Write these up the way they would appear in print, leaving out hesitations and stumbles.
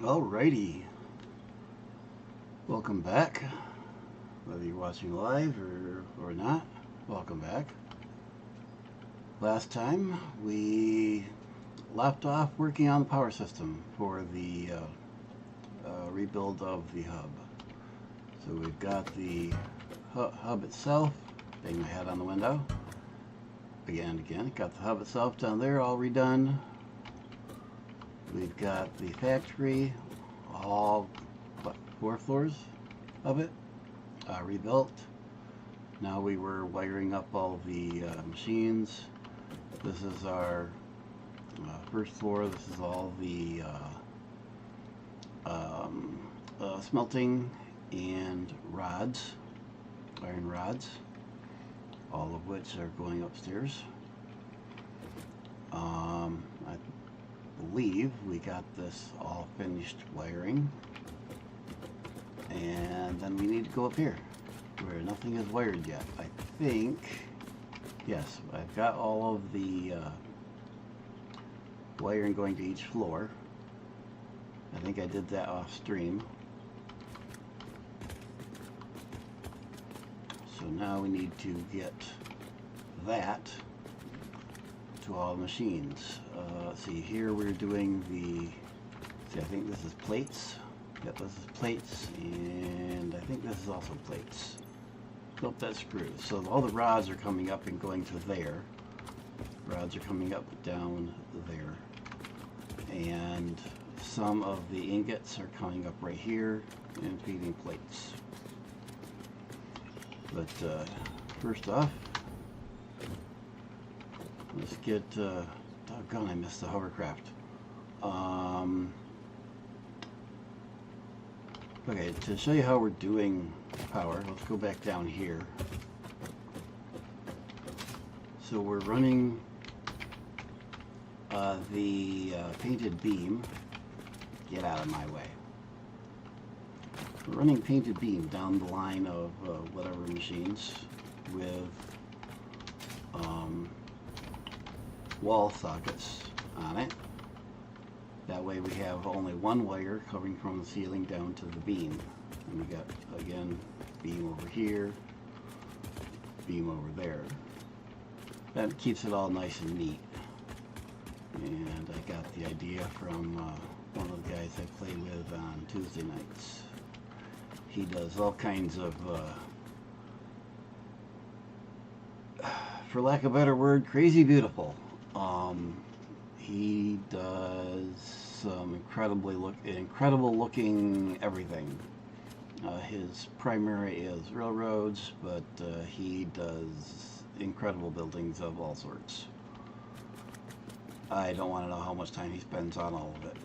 Alrighty, welcome back. Whether you're watching live or not, welcome back. Last time we left off working on the power system for the rebuild of the hub. So we've got the hub itself. Bang my head on the window. Again and again. Got the hub itself down there all redone. We've got the factory, all 4 floors of it rebuilt. Now we were wiring up all the machines. This is our first floor. This is all the smelting and rods, iron rods, all of which are going upstairs. I believe we got this all finished wiring, and then we need to go up here where nothing is wired yet. I think, yes, I've got all of the wiring going to each floor. I think I did that off stream. So now we need to get that to all the machines. Let's see, here we're doing the, I think this is plates. Yep, this is plates, and I think this is also plates. Nope, that's screws. So all the rods are coming up and going to there. Rods are coming up, down there. And some of the ingots are coming up right here and feeding plates. But first off, let's get, doggone, I missed the hovercraft. Okay, to show you how we're doing power, let's go back down here. So we're running the painted beam. Get out of my way. We're running painted beam down the line of whatever machines with wall sockets on it. That way we have only one wire covering from the ceiling down to the beam. And we got, again, beam over here, beam over there. That keeps it all nice and neat. And I got the idea from one of the guys I play with on Tuesday nights. He does all kinds of, for lack of a better word, crazy beautiful. He does some incredible looking everything. His primary is railroads, but he does incredible buildings of all sorts. I don't want to know how much time he spends on all of it.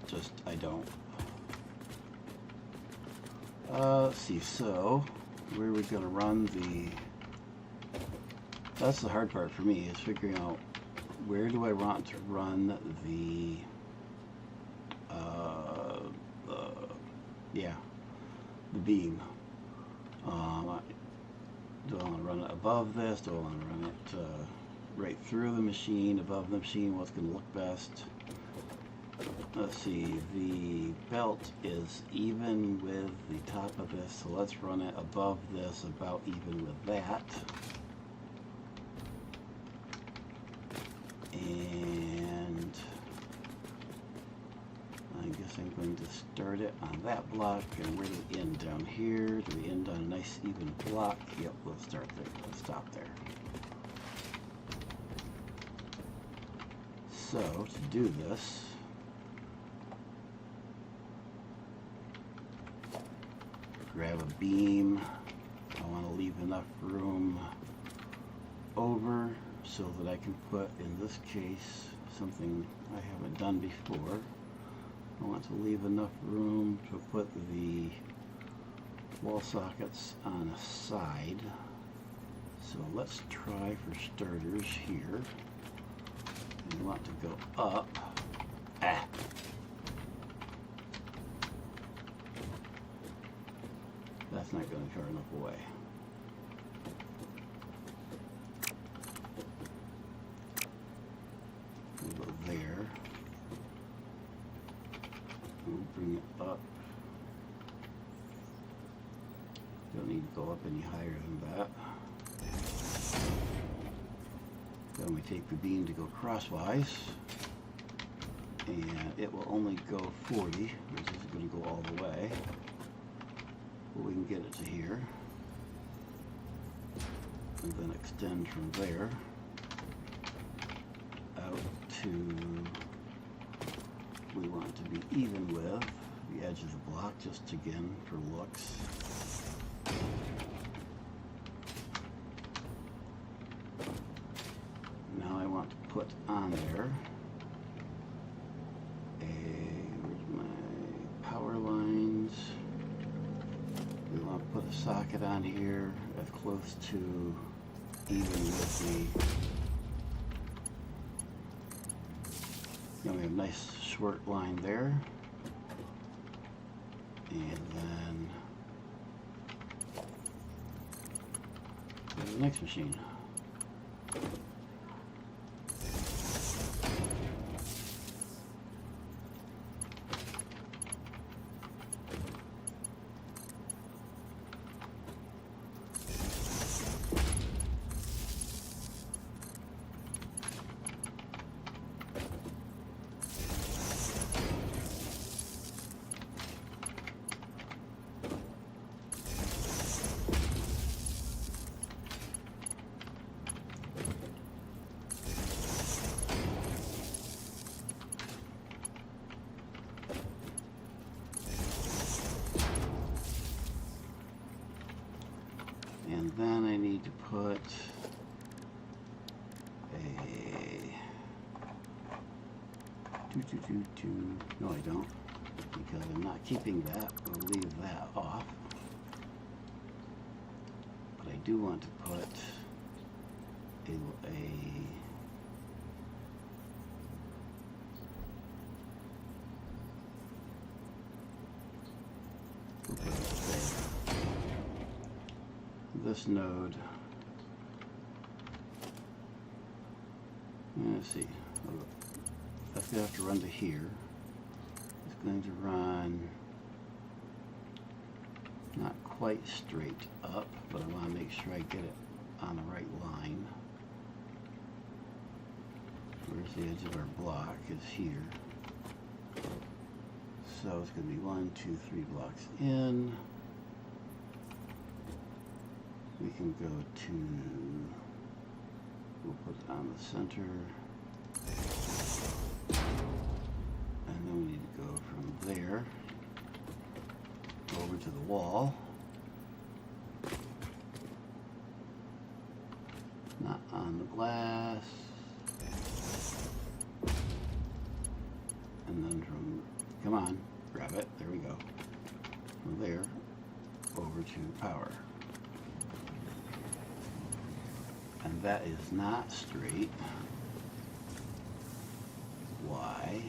Just, I don't. Let's see, so where are we going to run the... That's the hard part for me, is figuring out where do I want to run the beam. Do I want to run it above this? Do I want to run it right through the machine, above the machine? What's going to look best? Let's see, the belt is even with the top of this, so let's run it above this, about even with that. And I guess I'm going to start it on that block. And where do we end? Down here? Do we end on a nice even block? Yep, we'll start there. We'll stop there. So to do this, grab a beam. I want to leave enough room over so that I can put, in this case, something I haven't done before. I want to leave enough room to put the wall sockets on a side. So let's try for starters here. We want to go up. That's not going far enough away. We'll go there. We'll bring it up. Don't need to go up any higher than that. Then we take the beam to go crosswise, and it will only go 40, which is going to go all the way. But we can get it to here, and then extend from there out to, we want it to be even with the edge of the block, just again for looks. Now I want to put on there where's my power lines? We want to put a socket on here as close to even with the, we have a nice short line there, and then go to the next machine. And then I need to put a no I don't, because I'm not keeping that. I'll leave that off. But I do want to put a this node. Let's see. That's going to have to run to here. It's going to run not quite straight up, but I want to make sure I get it on the right line. Where's the edge of our block? Is here. So it's going to be 1, 2, 3 blocks in. We can go to, we'll put it on the center, and then we need to go from there over to the wall, not on the glass, and then from, come on, grab it, there we go, from there over to power. And that is not straight. Why?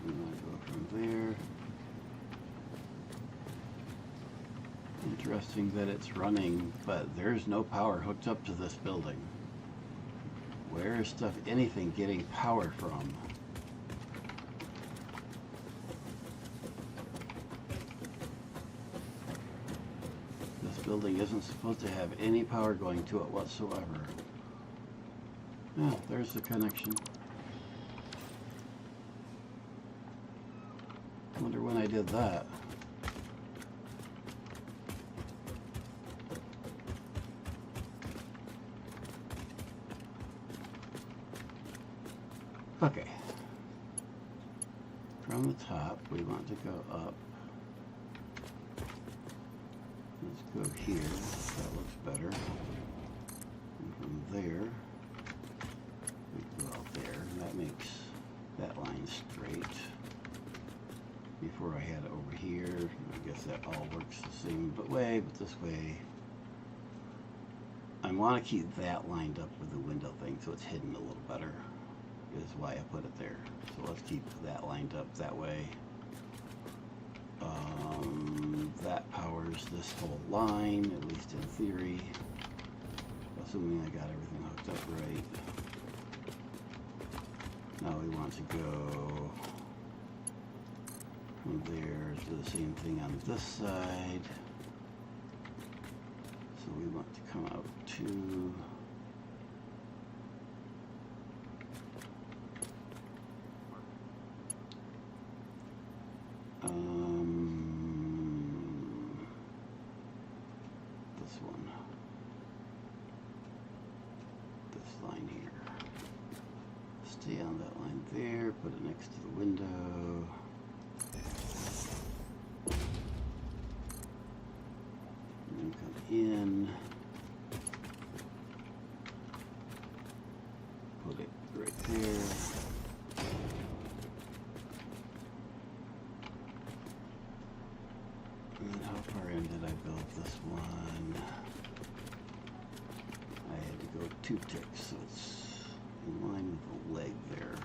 I'm going to go from there. Interesting that it's running, but there's no power hooked up to this building. Where is stuff, anything getting power from? Building isn't supposed to have any power going to it whatsoever. Yeah, there's the connection. Wonder when I did that. Okay. From the top, we want to go up. Let's go here, that looks better. And from there, we go out there, and that makes that line straight. Before I had it over here, I guess that all works the same way, but this way. I want to keep that lined up with the window thing so it's hidden a little better, is why I put it there. So let's keep that lined up that way. That powers powers this whole line, at least in theory, assuming I got everything hooked up right. Now we want to go from there to do the same thing on this side. So we want to come out to this one, this line here. Stay on that line there, put it next to the window. And then come in, put it right there. And then how far in did I build this one? I had to go 2 ticks, so it's in line with the leg there.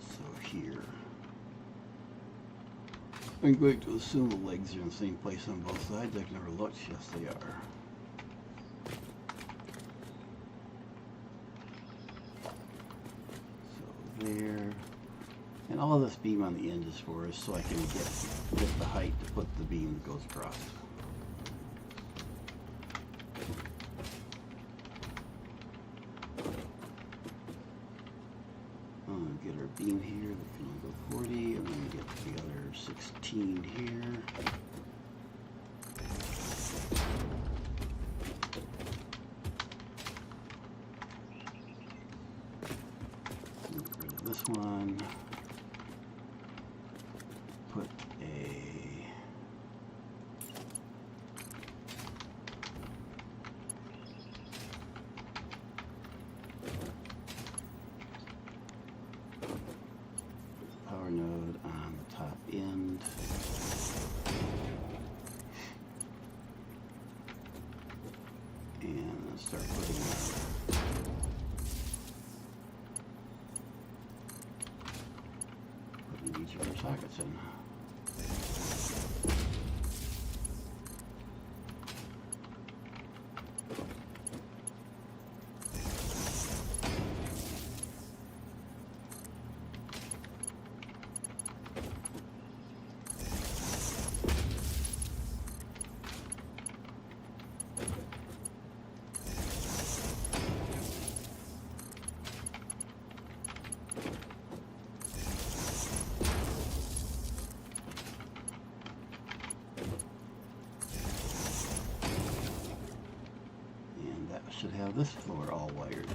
So here. I'm going to assume the legs are in the same place on both sides. I've never looked. Yes, they are. So there. And all of this beam on the end is for us so I can get the height to put the beam that goes across. Get our beam here, that can only go 40, and then get the other 16 here. Get rid of this one. Put a power node on the top end. And let's start putting each of our sockets in. Should have this floor all wired.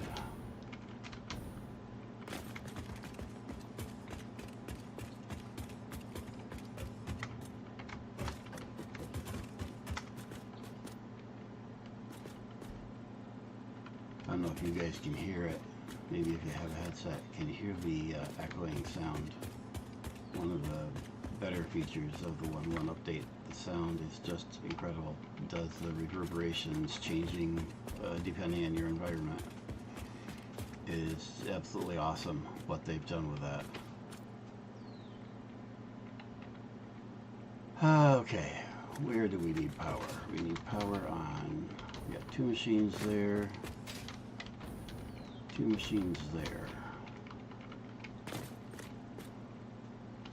I don't know if you guys can hear it. Maybe if you have a headset, can you hear the echoing sound? One of the better features of the 1.1 update. The sound is just incredible. It does the reverberations changing depending on your environment. It is absolutely awesome what they've done with that. Okay, where do we need power? We need power on, we got 2 machines there, 2 machines there.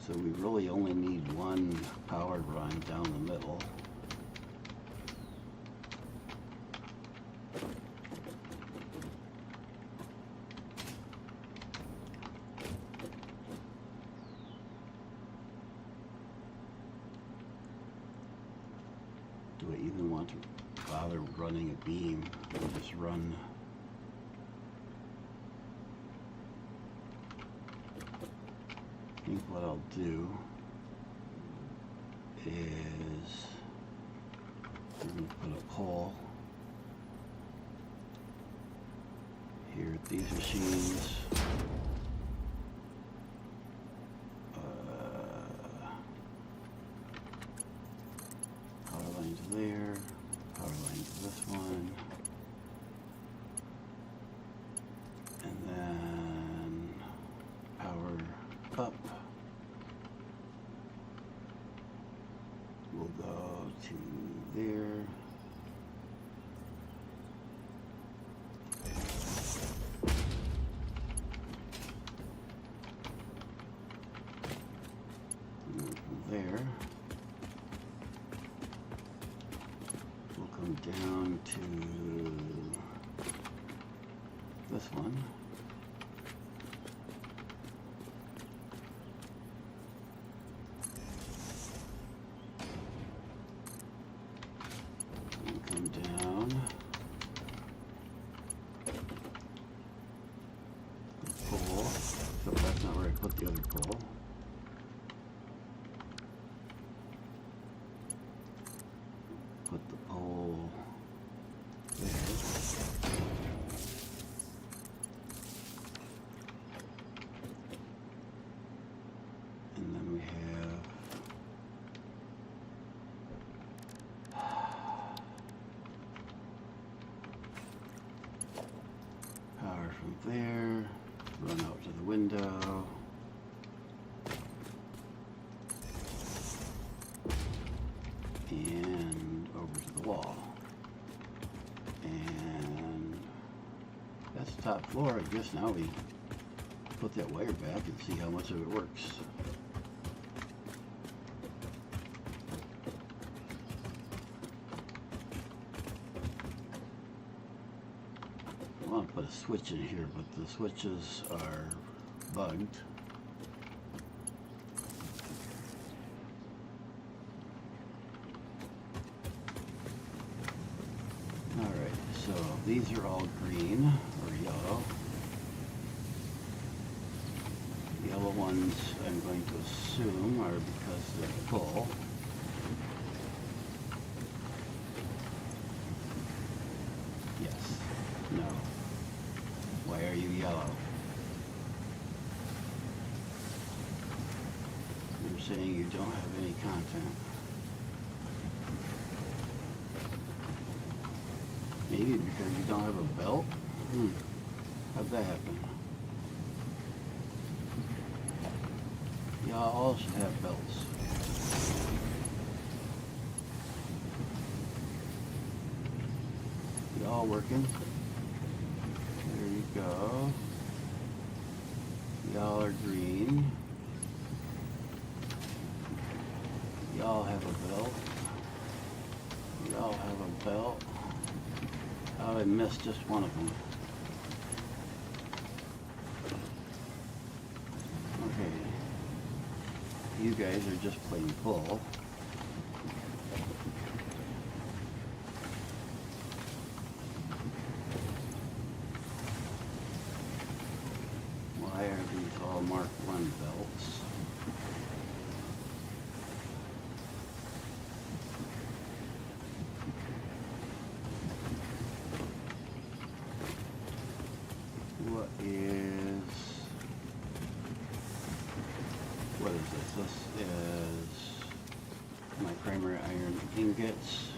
So we really only need 1 power run down the middle. Do I even want to bother running a beam? I'll just run I think what I'll do is we're going to put a pole here at these machines. Power lines there, power lines to this one, and then power up. go to there. And from there, we'll come down to this one. Come down, the pole, so that's not where I put the other pole. Put the pole there. And then we have power from there, run out to the window, and over to the wall. And that's the top floor. I guess now we put that wire back and see how much of it works. I want to put a switch in here, but the switches are bugged. Alright, so these are all green or yellow. The yellow ones I'm going to assume are because they're full. Yes. No. Why are you yellow? You're saying you don't have any content. Maybe because you don't have a belt? How'd that happen? Y'all all should have belts. Y'all working? There you go. Y'all are green. Y'all have a belt. Y'all have a belt. How did I miss just one of them? Okay. You guys are just plain full. Why are these all Mark 1 belts? What is this? This is my primary iron ingots.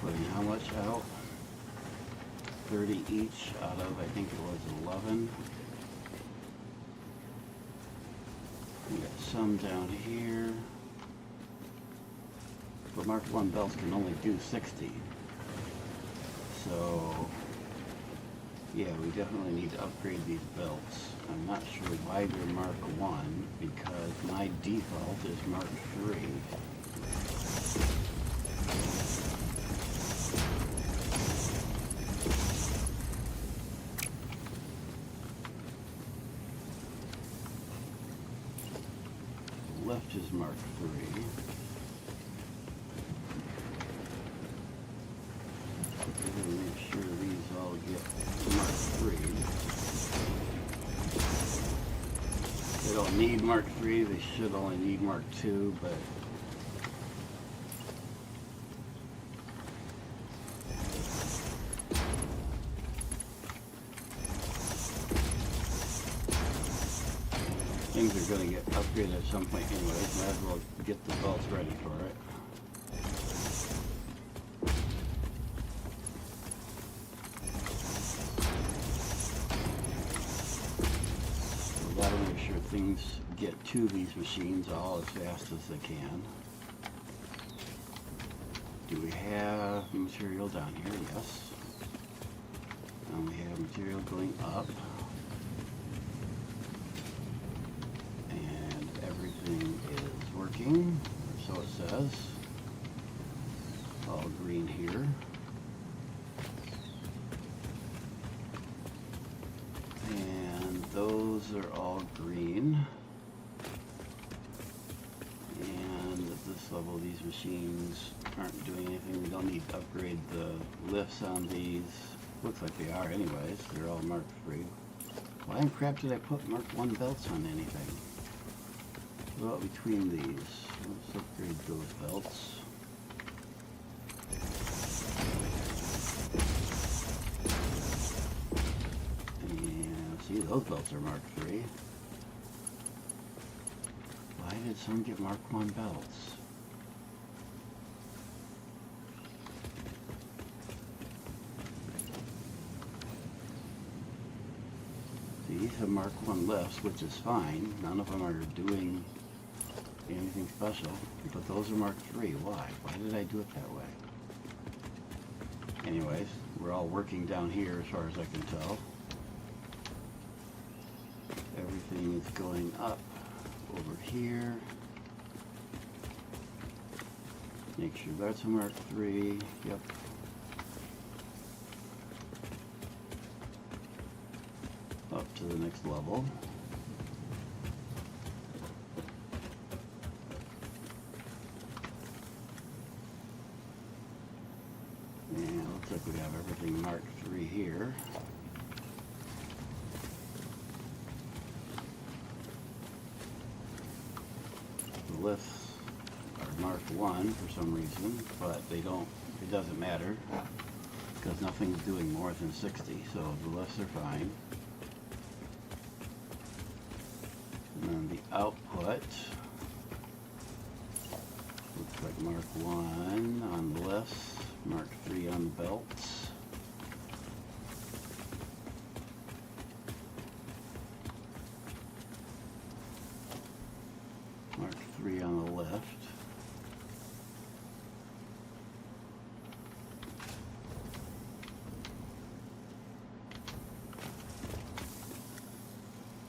Putting how much out? 30 each out of, I think it was 11. We got some down here. But Mark 1 belts can only do 60. So, yeah, we definitely need to upgrade these belts. I'm not sure why they're Mark 1, because my default is Mark 3. Left is Mark 3. Make sure these all get Mark 3. They don't need Mark 3, they should only need Mark 2, but things are going to get upgraded at some point anyways. Might as well get the belts ready for it. things get to these machines all as fast as they can. Do we have material down here? Yes. And we have material going up. And everything is working, or so it says. All green here. And those are all green. And at this level, these machines aren't doing anything. We don't need to upgrade the lifts on these. Looks like they are anyways. They're all Mark III. Why in crap did I put Mark I belts on anything? What about between these? Let's upgrade those belts. And see, those belts are Mark III. Why did some get Mark I belts? These have Mark I lifts, which is fine. None of them are doing anything special, but those are Mark III. Why? Why did I do it that way? Anyways, we're all working down here as far as I can tell. Everything is going up over here. Make sure that's a Mark III. Yep. Up to the next level. And looks like we have everything Mark III here. The lifts are Mark I for some reason, but they don't, it doesn't matter because nothing's doing more than 60, so the lifts are fine. And then the output looks like Mark I on the lifts, Mark III on the belts. Mark III on the left.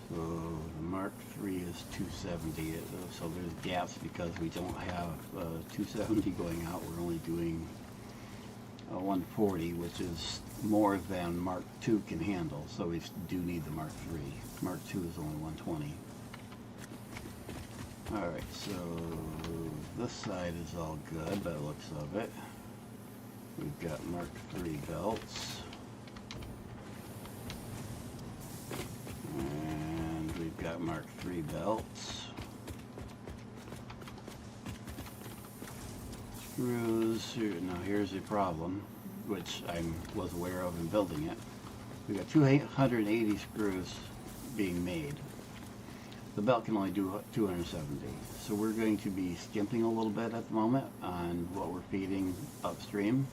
So the Mark III is 270, so there's gaps because we don't have 270 going out. We're only doing 140, which is more than Mark II can handle, so we do need the Mark III. Mark II is only 120. Alright, so this side is all good by the looks of it. We've got Mark III belts. And we've got Mark III belts. Screws. Here, now here's a problem, which I was aware of in building it. We've got 280 screws being made. The belt can only do 270, so we're going to be skimping a little bit at the moment on what we're feeding upstream.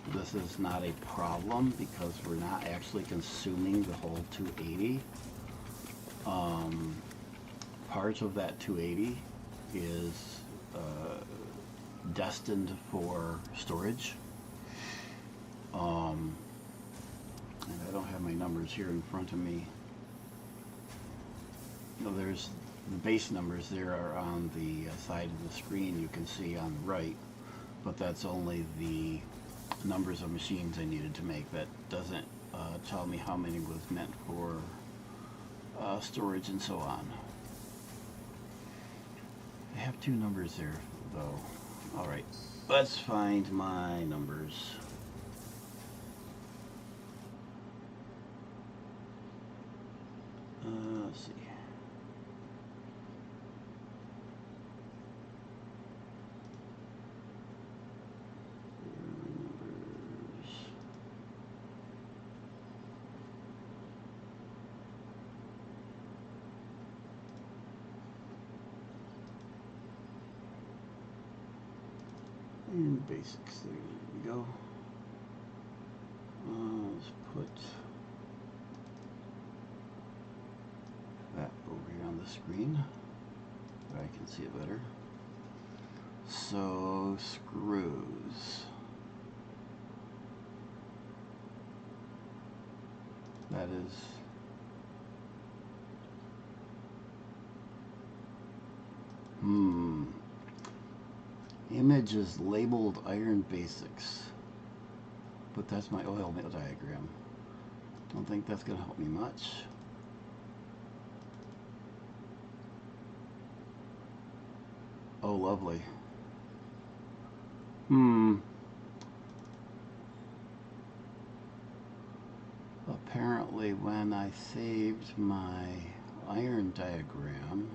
This is not a problem because we're not actually consuming the whole 280. Part of that 280 is destined for storage. And I don't have my numbers here in front of me. No, there's the base numbers there are on the side of the screen you can see on the right, but that's only the numbers of machines I needed to make. That doesn't tell me how many was meant for storage and so on. I have two numbers there though. Alright, let's find my numbers. Let's see. And basics, there we go. Let's put that over the screen where I can see it better. So, screws. That is image is labeled iron basics, but that's my oil mill diagram. Don't think that's going to help me much. Oh, lovely. Apparently when I saved my iron diagram,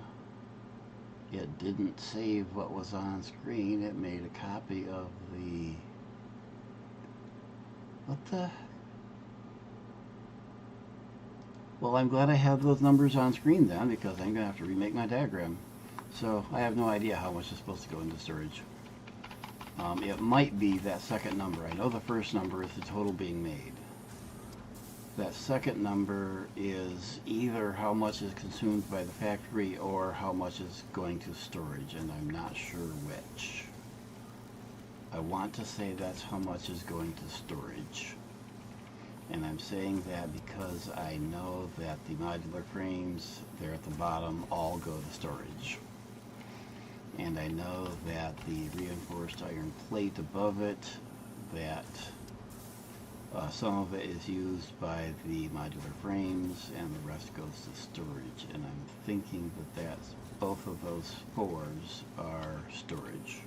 it didn't save what was on screen. It made a copy of the... What the... Well, I'm glad I have those numbers on screen then, because I'm going to have to remake my diagram. So I have no idea how much is supposed to go into storage. It might be that second number. I know the first number is the total being made. That second number is either how much is consumed by the factory or how much is going to storage, and I'm not sure which. I want to say that's how much is going to storage. And I'm saying that because I know that the modular frames there at the bottom all go to storage. And I know that the reinforced iron plate above it, that some of it is used by the modular frames and the rest goes to storage. And I'm thinking that that's both of those fours are storage.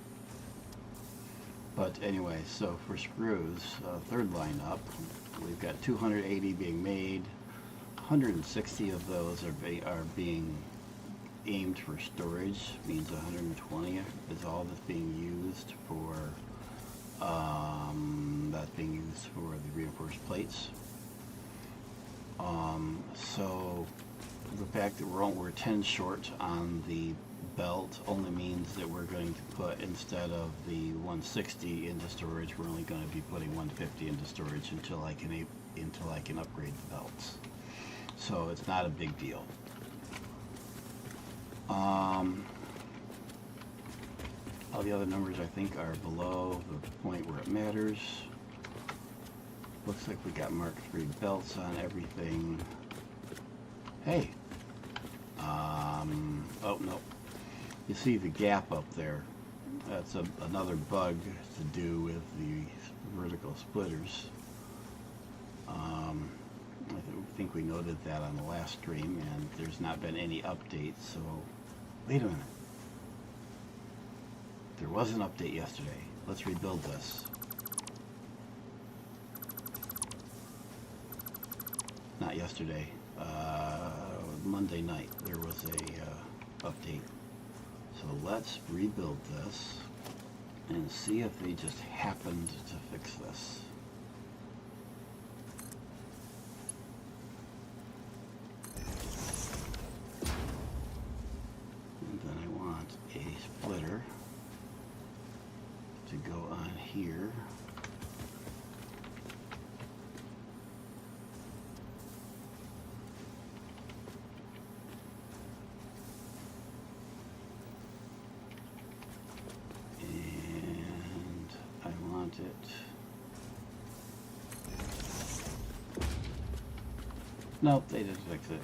But anyway, so for screws, third line up, we've got 280 being made. 160 of those are being aimed for storage. Means 120 is all that's being used for the reinforced plates. So the fact that we're 10 short on the belt only means that we're going to put, instead of the 160 into storage, we're only going to be putting 150 into storage until I can upgrade the belts. So it's not a big deal. All the other numbers I think are below the point where it matters. Looks like we got Mark III belts on everything. Hey. Oh no. You see the gap up there. That's another bug to do with the vertical splitters. I think we noted that on the last stream, and there's not been any updates, so wait a minute. There was an update yesterday. Let's rebuild this. Not yesterday. Monday night there was a update. So let's rebuild this and see if they just happened to fix this. And then I want a splitter to go on here. And I want it. Nope, they didn't fix it.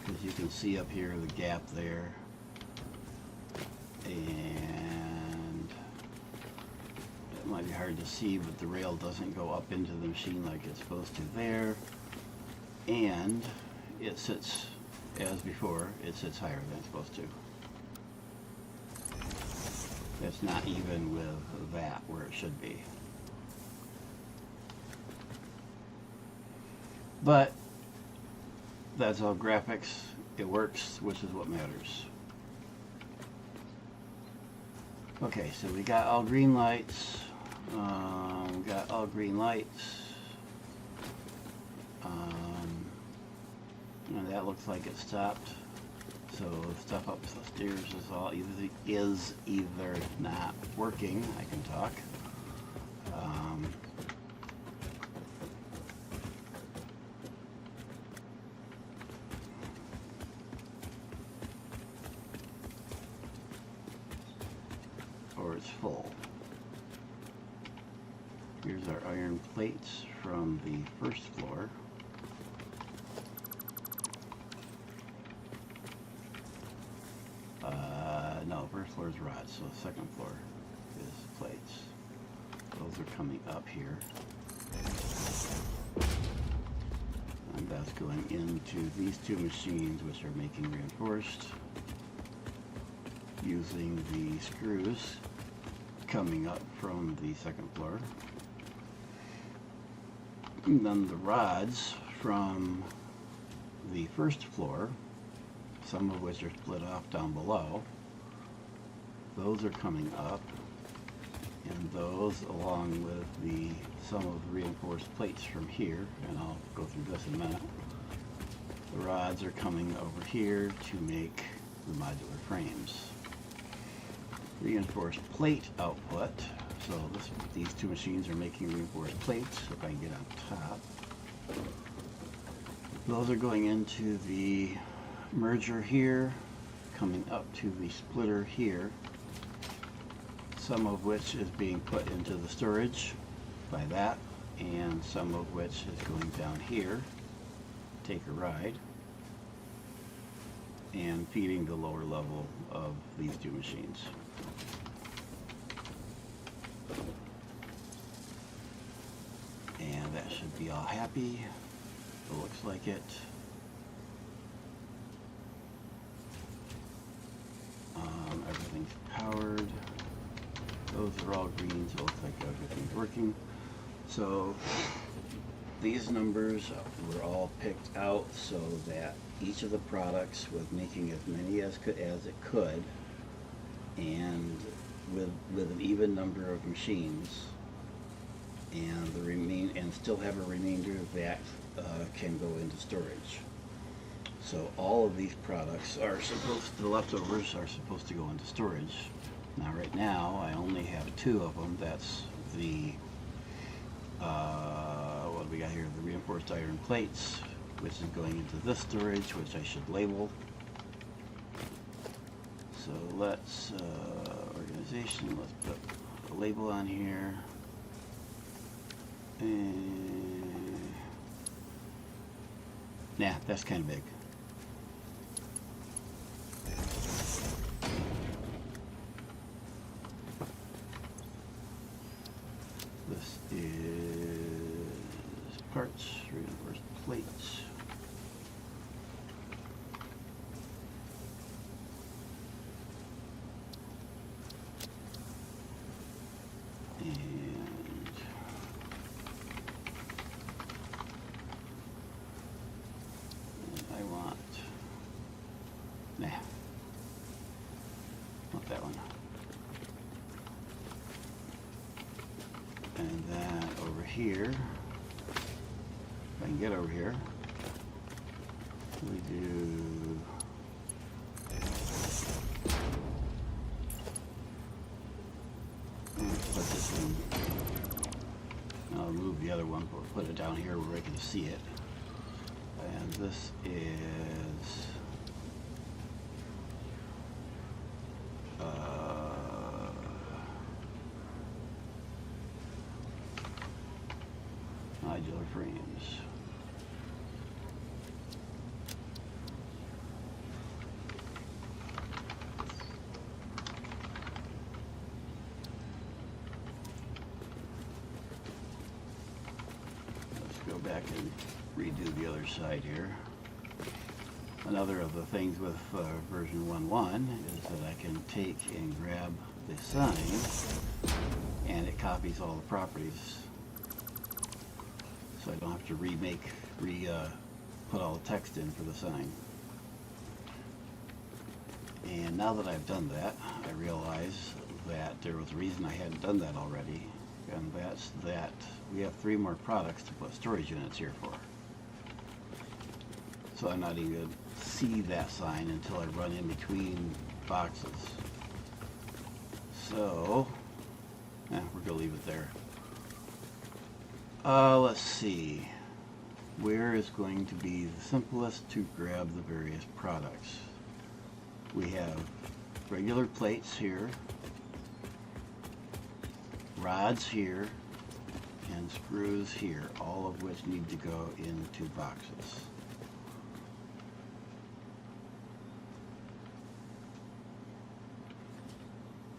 As you can see up here, the gap there, and it might be hard to see, but the rail doesn't go up into the machine like it's supposed to there, and it sits, as before, it sits higher than it's supposed to. It's not even with that where it should be. But that's all graphics. It works, which is what matters. Okay, so we got all green lights. We got all green lights. And that looks like it stopped. So stuff up the stairs is either not working. I can talk. it's full. Here's our iron plates from the first floor. No, first floor is rods, so the second floor is plates. Those are coming up here. And that's going into these two machines, which are making reinforced, using the screws coming up from the second floor. And then the rods from the first floor, some of which are split off down below, those are coming up, and those along with some of the reinforced plates from here, and I'll go through this in a minute. The rods are coming over here to make the modular frames. Reinforced plate output, so these two machines are making reinforced plates. If I can get on top, those are going into the merger here, coming up to the splitter here, some of which is being put into the storage by that, and some of which is going down here, take a ride, and feeding the lower level of these two machines. And that should be all happy. It looks like it. Everything's powered. Those are all green, so it looks like everything's working. So these numbers were all picked out so that each of the products was making as many as it could, and with an even number of machines, and still have a remainder that can go into storage. So all of these products the leftovers are supposed to go into storage. Now right now I only have two of them. That's the what do we got here? The reinforced iron plates, which is going into this storage, which I should label. So let's organization. Let's put a label on here. And nah, that's kind of big. This is parts, reinforced plates. And I want, not that one. And then over here, if I can get over here, we do put this in. I'll move the other one, but put it down here where I can see it. And this is modular frames. Let's go back and redo the other side here. Another of the things with version 1.1 is that I can take and grab the sign and it copies all the properties. So I don't have to put all the text in for the sign. And now that I've done that, I realize that there was a reason I hadn't done that already, and that's that we have 3 more products to put storage units here for. So I'm not even going to see that sign until I run in between boxes. So, we're going to leave it there. Let's see. Where is going to be the simplest to grab the various products? We have regular plates here, rods here and screws here, all of which need to go into boxes.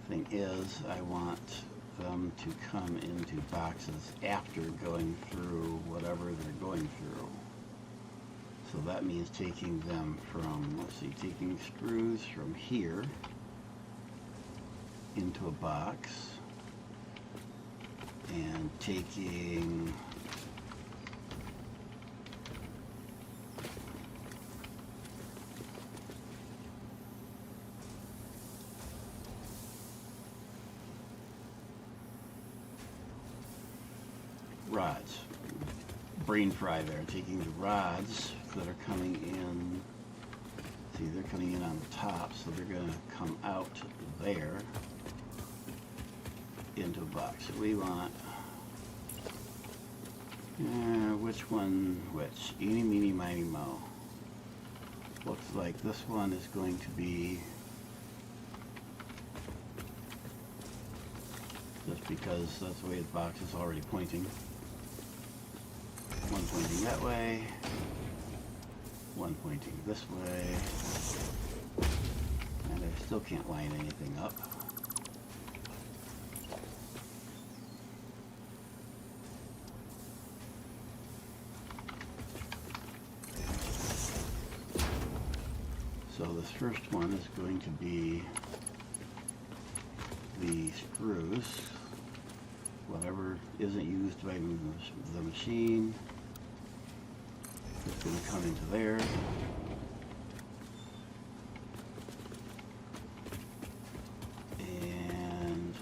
Thing is, I want them to come into boxes after going through whatever they're going through. So that means taking them from, let's see, taking screws from here into a box and taking rods, brain fry there, taking the rods that are coming in, see they're coming in on the top, so they're going to come out there into a box. We want, which one, which? Eeny, meeny, miny, mo. Looks like this one is going to be, just because that's the way the box is already pointing. One pointing that way, one pointing this way, and I still can't line anything up. So this first one is going to be the screws, whatever isn't used by the machine. It's going to come into there. And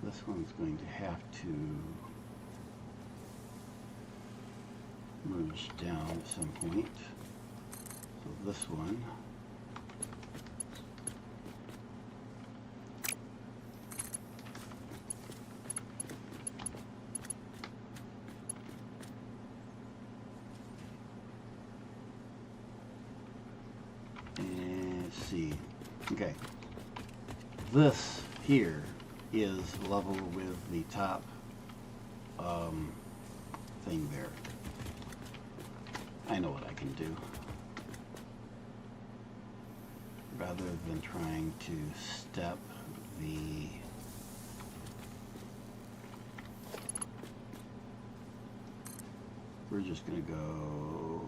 this one's going to have to merge down at some point. So this one okay, this here is level with the top thing there. I know what I can do. Rather than trying to step the we're just going to go,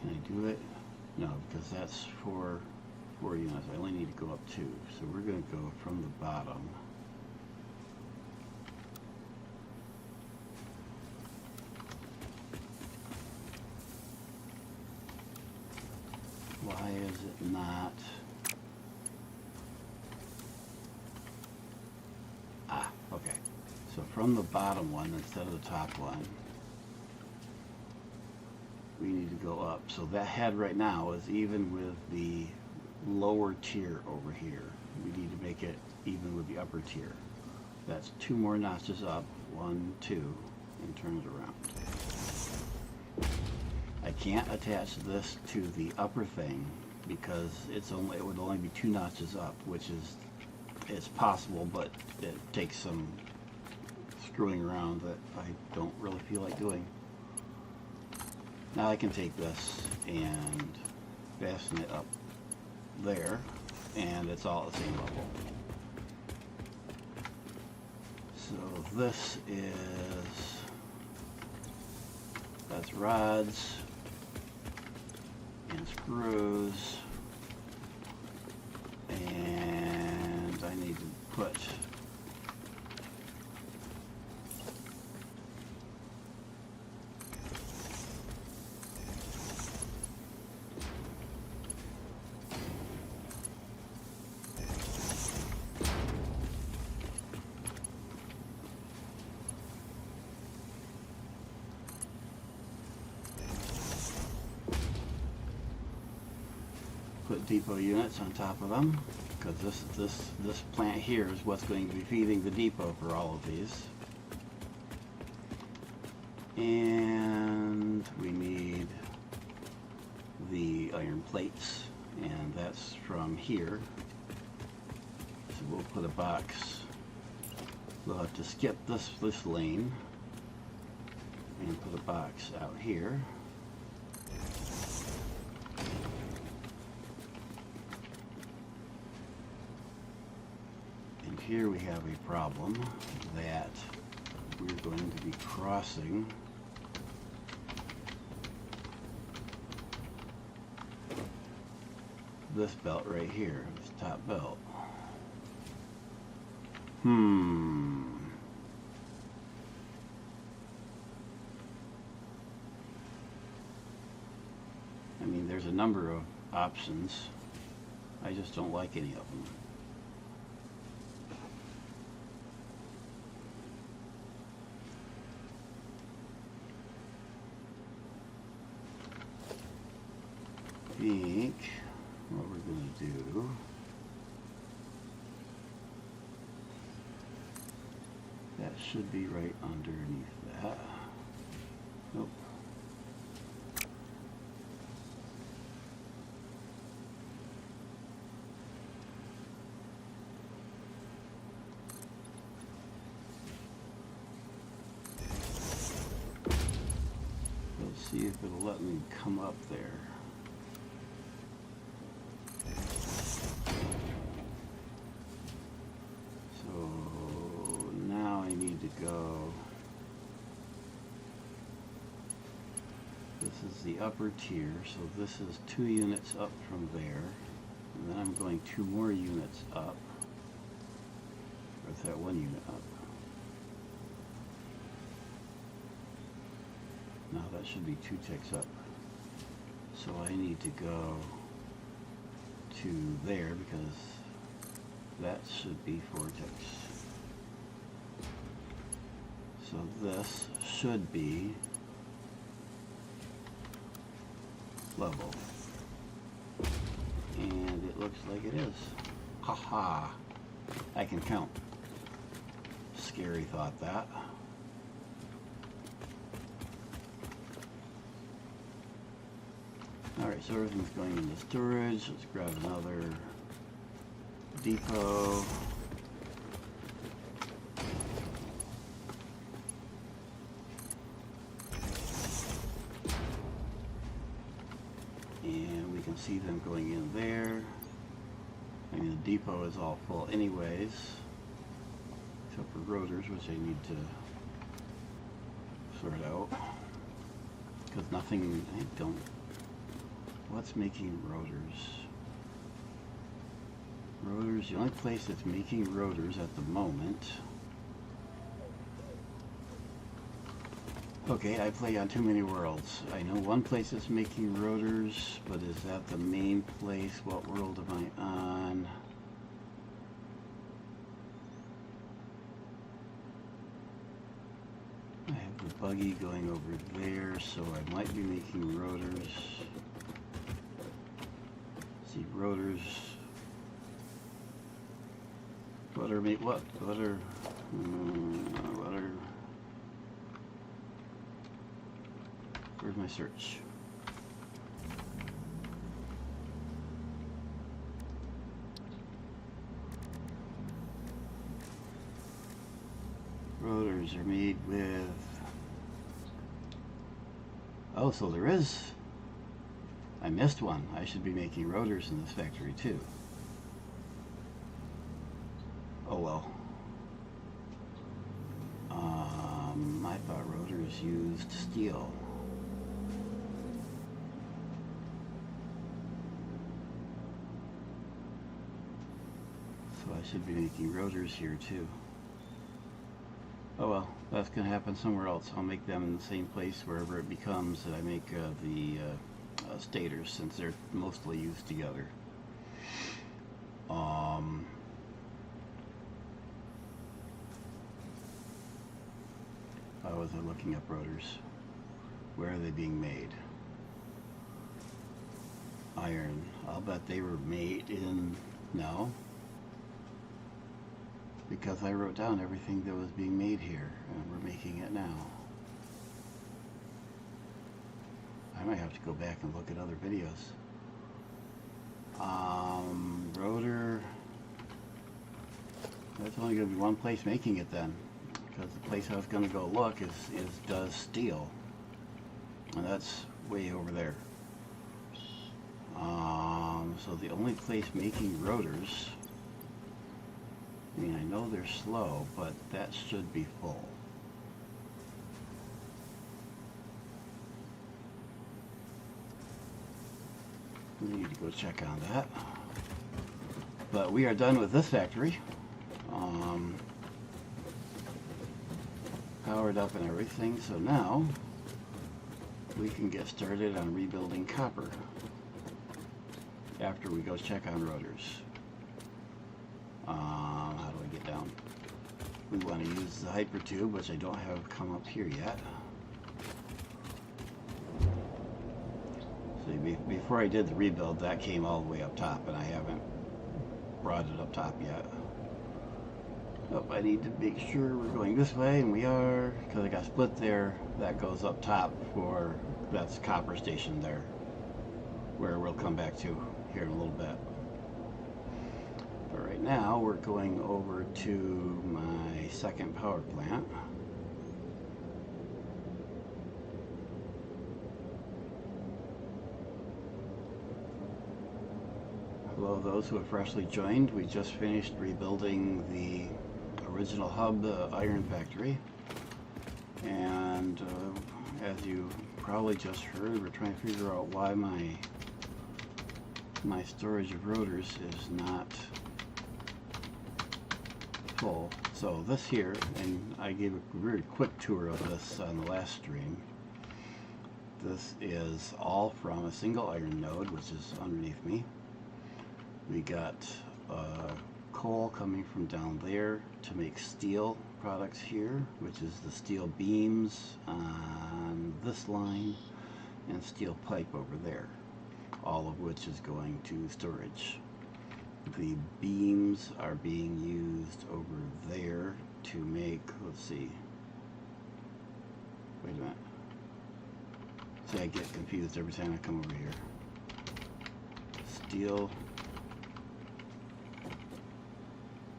can I do it? No, because that's for 4 units. I only need to go up 2. So we're going to go from the bottom. Why is it not? Okay. So from the bottom one instead of the top one, we need to go up. So that head right now is even with the lower tier over here. We need to make it even with the upper tier. That's 2 more notches up, 1, 2, and turn it around. I can't attach this to the upper thing because it would only be 2 notches up, which is, it's possible, but it takes some screwing around that I don't really feel like doing. Now I can take this and fasten it up there, and it's all at the same level. So this is, that's rods and screws, and I need to put depot units on top of them, because this plant here is what's going to be feeding the depot for all of these. And we need the iron plates, and that's from here. So we'll put a box. We'll have to skip this lane and put a box out here. And here we have a problem that we're going to be crossing this belt right here, this top belt. I mean, there's a number of options. I just don't like any of them. I think what we're going to do that should be right underneath that. Nope. Let's see if it'll let me come up there. Go. This is the upper tier, so this is 2 units up from there, and then I'm going 2 more units up, or is that 1 unit up? No, that should be 2 ticks up. So I need to go to there because that should be 4 ticks. So this should be level. And it looks like it is. Haha! I can count. Scary thought, that. Alright, so everything's going into storage. Let's grab another depot. And we can see them going in there. I mean, the depot is all full anyways, except for rotors, which I need to sort out. Because nothing, I don't, what's making rotors? Rotors, the only place that's making rotors at the moment. Okay, I play on too many worlds. I know one place that's making rotors, but is that the main place? What world am I on? I have the buggy going over there, so I might be making rotors. See, rotors. What are what are where's my search? Rotors are made with, oh, so there is, I missed one. I should be making rotors in this factory too. Oh well. I thought rotors used steel. So I should be making rotors here too. Oh well, that's going to happen somewhere else. I'll make them in the same place wherever it becomes that I make the stators, since they're mostly used together. How was I looking up rotors? Where are they being made? Iron. I'll bet they were made in, no, because I wrote down everything that was being made here, and we're making it now. I might have to go back and look at other videos. Rotor, that's only going to be one place making it then, because the place I was going to go look does steel, and that's way over there. So the only place making rotors, I mean, I know they're slow, but that should be full. We need to go check on that. But we are done with this factory. Powered up and everything, so now we can get started on rebuilding copper after we go check on rotors. How do I get down? We want to use the hypertube, which I don't have come up here yet. See, before I did the rebuild, that came all the way up top, and I haven't brought it up top yet. Oh, I need to make sure we're going this way, and we are, because I got split there. That goes up top for, that's copper station there, where we'll come back to here in a little bit. But right now, we're going over to my second power plant. Hello, those who have freshly joined. We just finished rebuilding the original hub iron factory, and as you probably just heard, we're trying to figure out why my storage of rotors is not full. So this here, and I gave a very quick tour of this on the last stream. This is all from a single iron node, which is underneath me. We got coal coming from down there to make steel products here, which is the steel beams on this line and steel pipe over there, all of which is going to storage. The beams are being used over there to make, let's see, wait a minute. See, I get confused every time I come over here. Steel,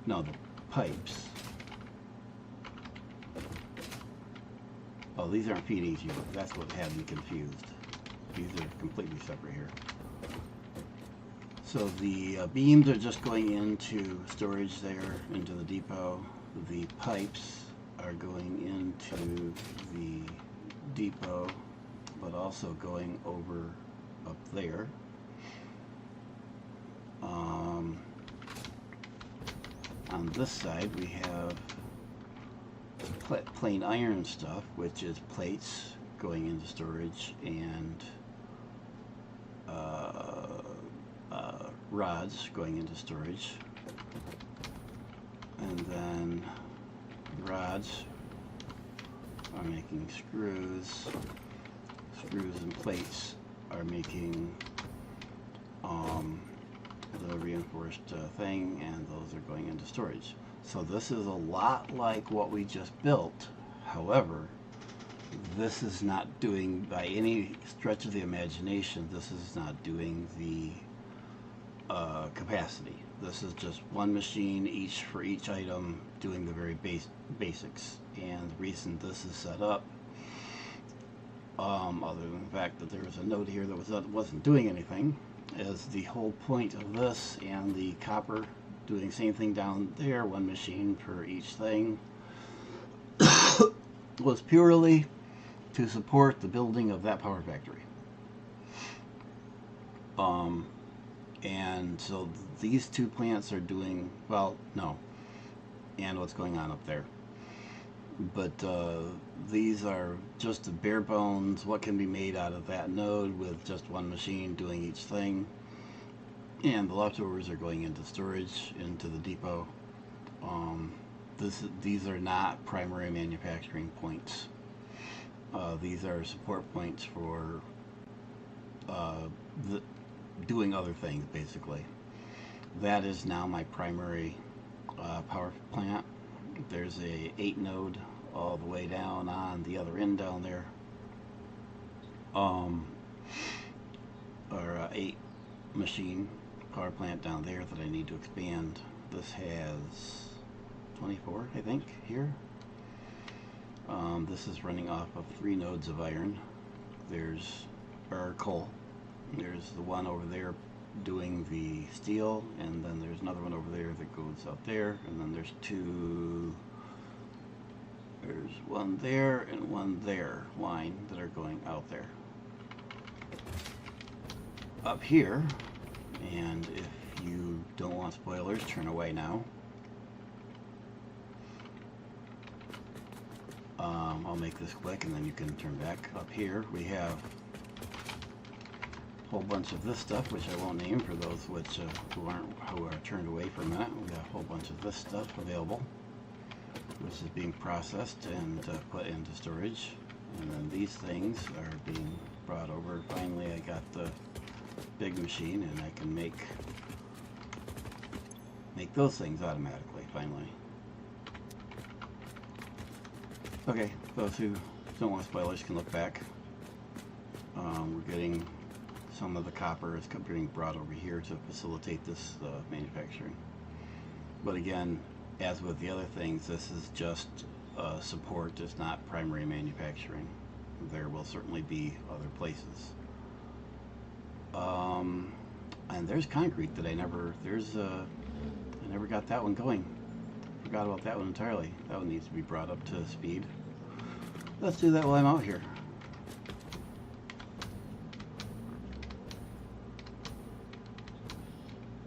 no, the pipes. Oh, these aren't feeding you. That's what had me confused. These are completely separate here. So the beams are just going into storage there, into the depot. The pipes are going into the depot, but also going over up there. On this side we have plain iron stuff, which is plates going into storage, and rods going into storage, and then rods are making screws. Screws and plates are making the reinforced thing, and those are going into storage. So this is a lot like what we just built. However, this is not doing, by any stretch of the imagination, this is not doing the capacity. This is just one machine each for each item, doing the very basics. And the reason this is set up, other than the fact that there was a note here that wasn't doing anything, is the whole point of this and the copper doing the same thing down there, one machine per each thing, was purely to support the building of that power factory. And so these two plants are doing, well, no, and what's going on up there. But these are just the bare bones, what can be made out of that node with just one machine doing each thing. And the leftovers are going into storage, into the depot. These are not primary manufacturing points. These are support points for doing other things, basically. That is now my primary power plant. There's a 8 node all the way down on the other end down there, or 8 machine power plant down there that I need to expand. This has 24, I think, here. This is running off of 3 nodes of iron. Or coal. There's the one over there doing the steel, and then there's another one over there that goes out there, and then there's one there and one there, line, that are going out there. Up here, and if you don't want spoilers, turn away now. I'll make this quick and then you can turn back. Up here we have a whole bunch of this stuff, which I won't name for those who are turned away for a minute. We got a whole bunch of this stuff available, which is being processed and put into storage. And then these things are being brought over. Finally, I got the big machine, and I can make those things automatically. Finally. Okay, those who don't want spoilers can look back. We're getting some of the copper is being brought over here to facilitate this manufacturing. But again, as with the other things, this is just support. It's not primary manufacturing. There will certainly be other places. And there's concrete that I never got that one going. Forgot about that one entirely. That one needs to be brought up to speed. Let's do that while I'm out here.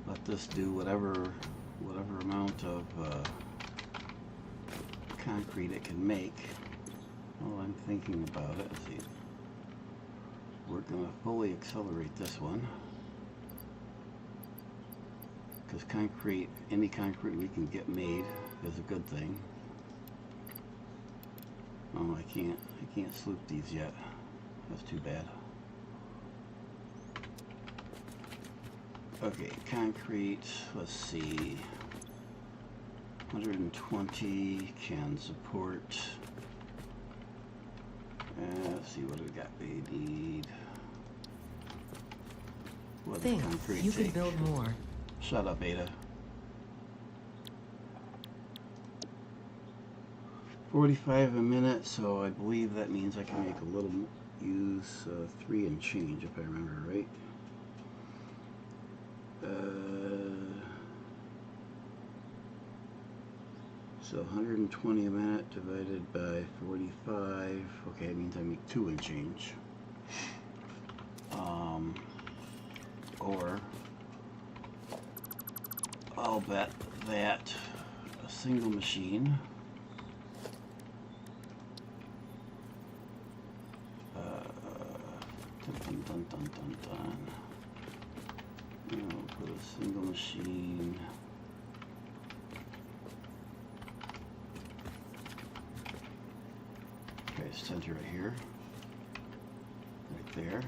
Let this do whatever amount of concrete it can make. While I'm thinking about it, let's see. We're going to fully accelerate this one. Because concrete, any concrete we can get made is a good thing. Oh, I can't sloop these yet. That's too bad. Okay, concrete, let's see. 120 can support. Let's see, what do we got? We need. What does concrete you take? can build more. Shut up, Ada. 45 a minute, so I believe that means I can make a little, use 3 and change if I remember right. So 120 a minute divided by 45, okay, it means I make 2 and change. Or I'll bet that a single machine put a single machine center right here, right there.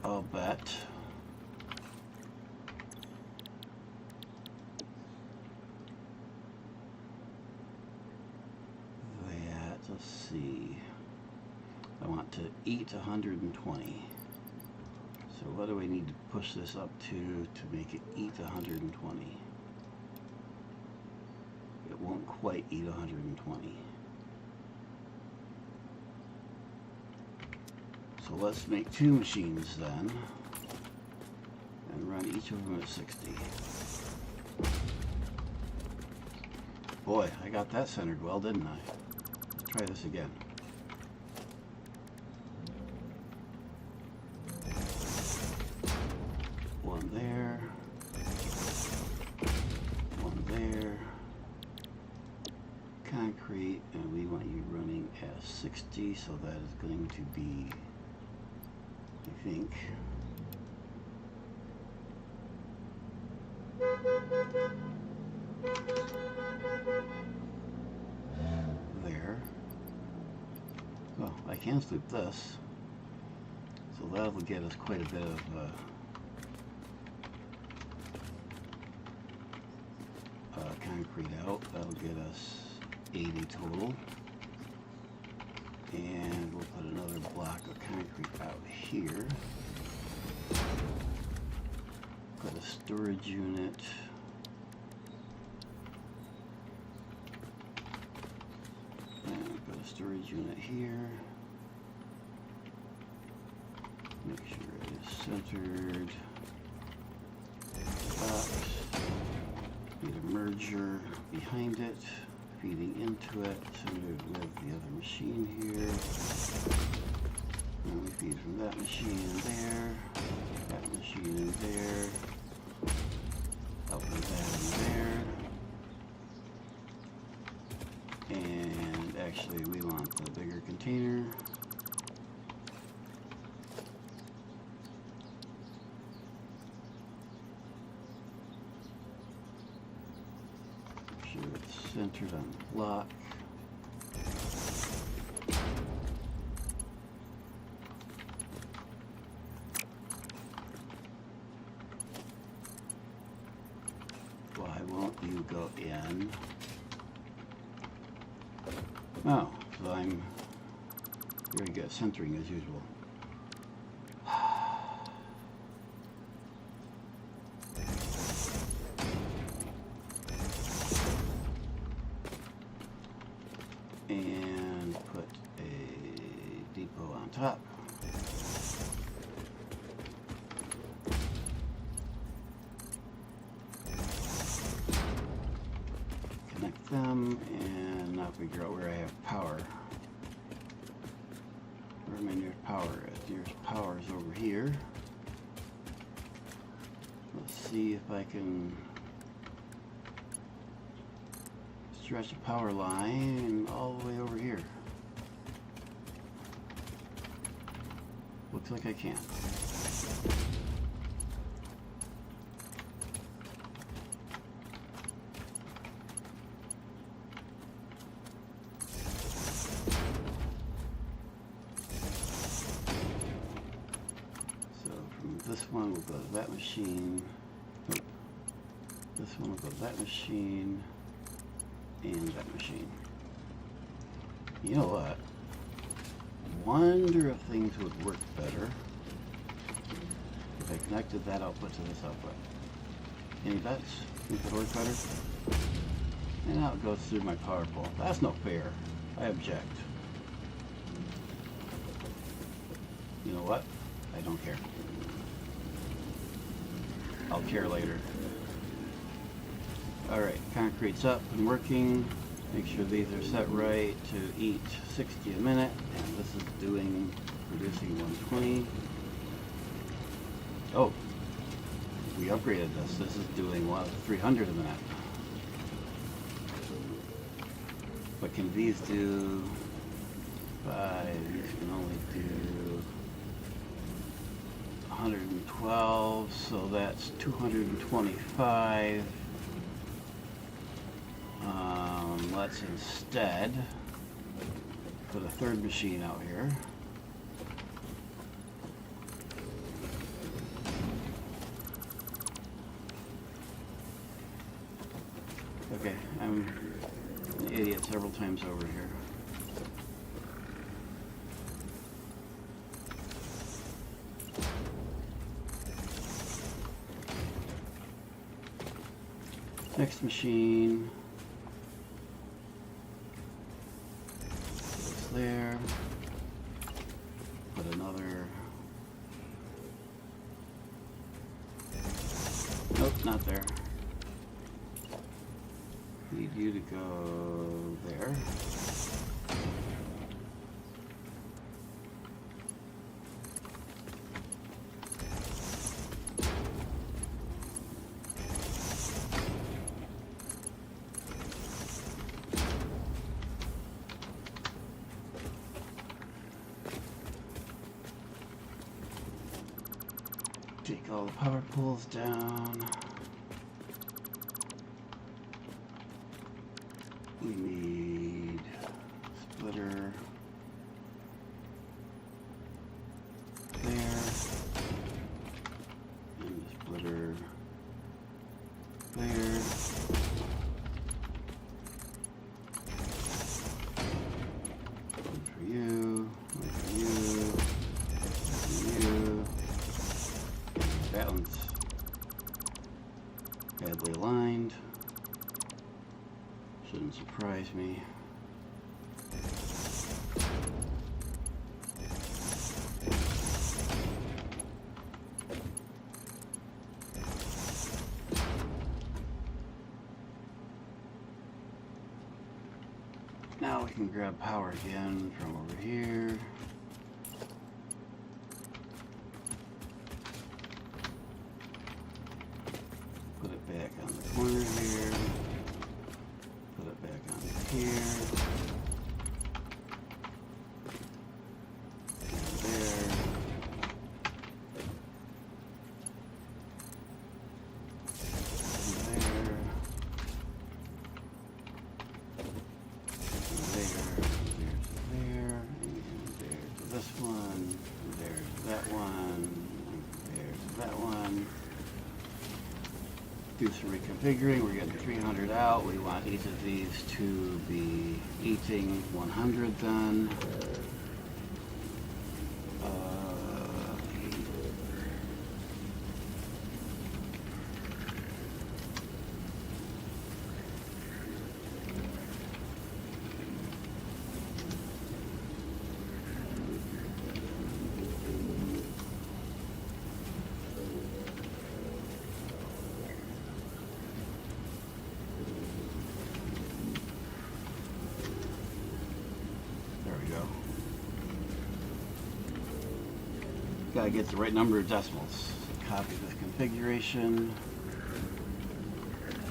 I'll bet that, let's see, I want to eat 120. So what do we need to push this up to make it eat 120? It won't quite eat 120. So let's make 2 machines then, and run each of them at 60. Boy, I got that centered well, didn't I? Let's try this again. One there. One there. Concrete, and we want you running at 60, so that is going to be, I think, there. Well, I can sloop this, so that'll get us quite a bit of concrete out. That'll get us 80 total, and we'll put another block of concrete out here. Put a storage unit. And put a storage unit here. Make sure it is centered. Need a merger behind it, feeding into it, centered with the other machine here. And we feed from that machine in there, that machine in there, up with that in there. And actually we want the bigger container. Make sure it's centered on the block. Why won't you go in? Oh, so I'm very good at centering as usual. And put a depot on top. Connect them, and now figure out where I have power. Where my nearest power is. Nearest power is over here. Let's see if I can stretch a power line all the way over here. Looks like I can. So from this one we'll go to that machine. Nope. This one will go to that machine. And that machine. You know what? Wonder if things would work better if I connected that output to this output. Any bets? Think it would work better? And now it goes through my power pole. That's no fair. I object. You know what? I don't care. I'll care later. Alright, concrete's up and working. Make sure these are set right to eat 60 a minute. And this is producing 120. Oh, we upgraded this. This is doing 300 a minute. But can these do 5? These can only do 112, so that's 225. Let's instead put a third machine out here. Okay, I'm an idiot several times over here. Next machine. There. Put another. Nope, not there. Need you to go there. Take all the power poles down. We need splitter there, and a splitter there. One for you, one for you, one for you. properly aligned. Shouldn't surprise me. Now we can grab power again from over here. Put it back on the corner here. Put it back on here. And there. Do some reconfiguring. We're getting 300 out. We want each of these to be eating 100 then. Gotta get the right number of decimals. Copy this configuration,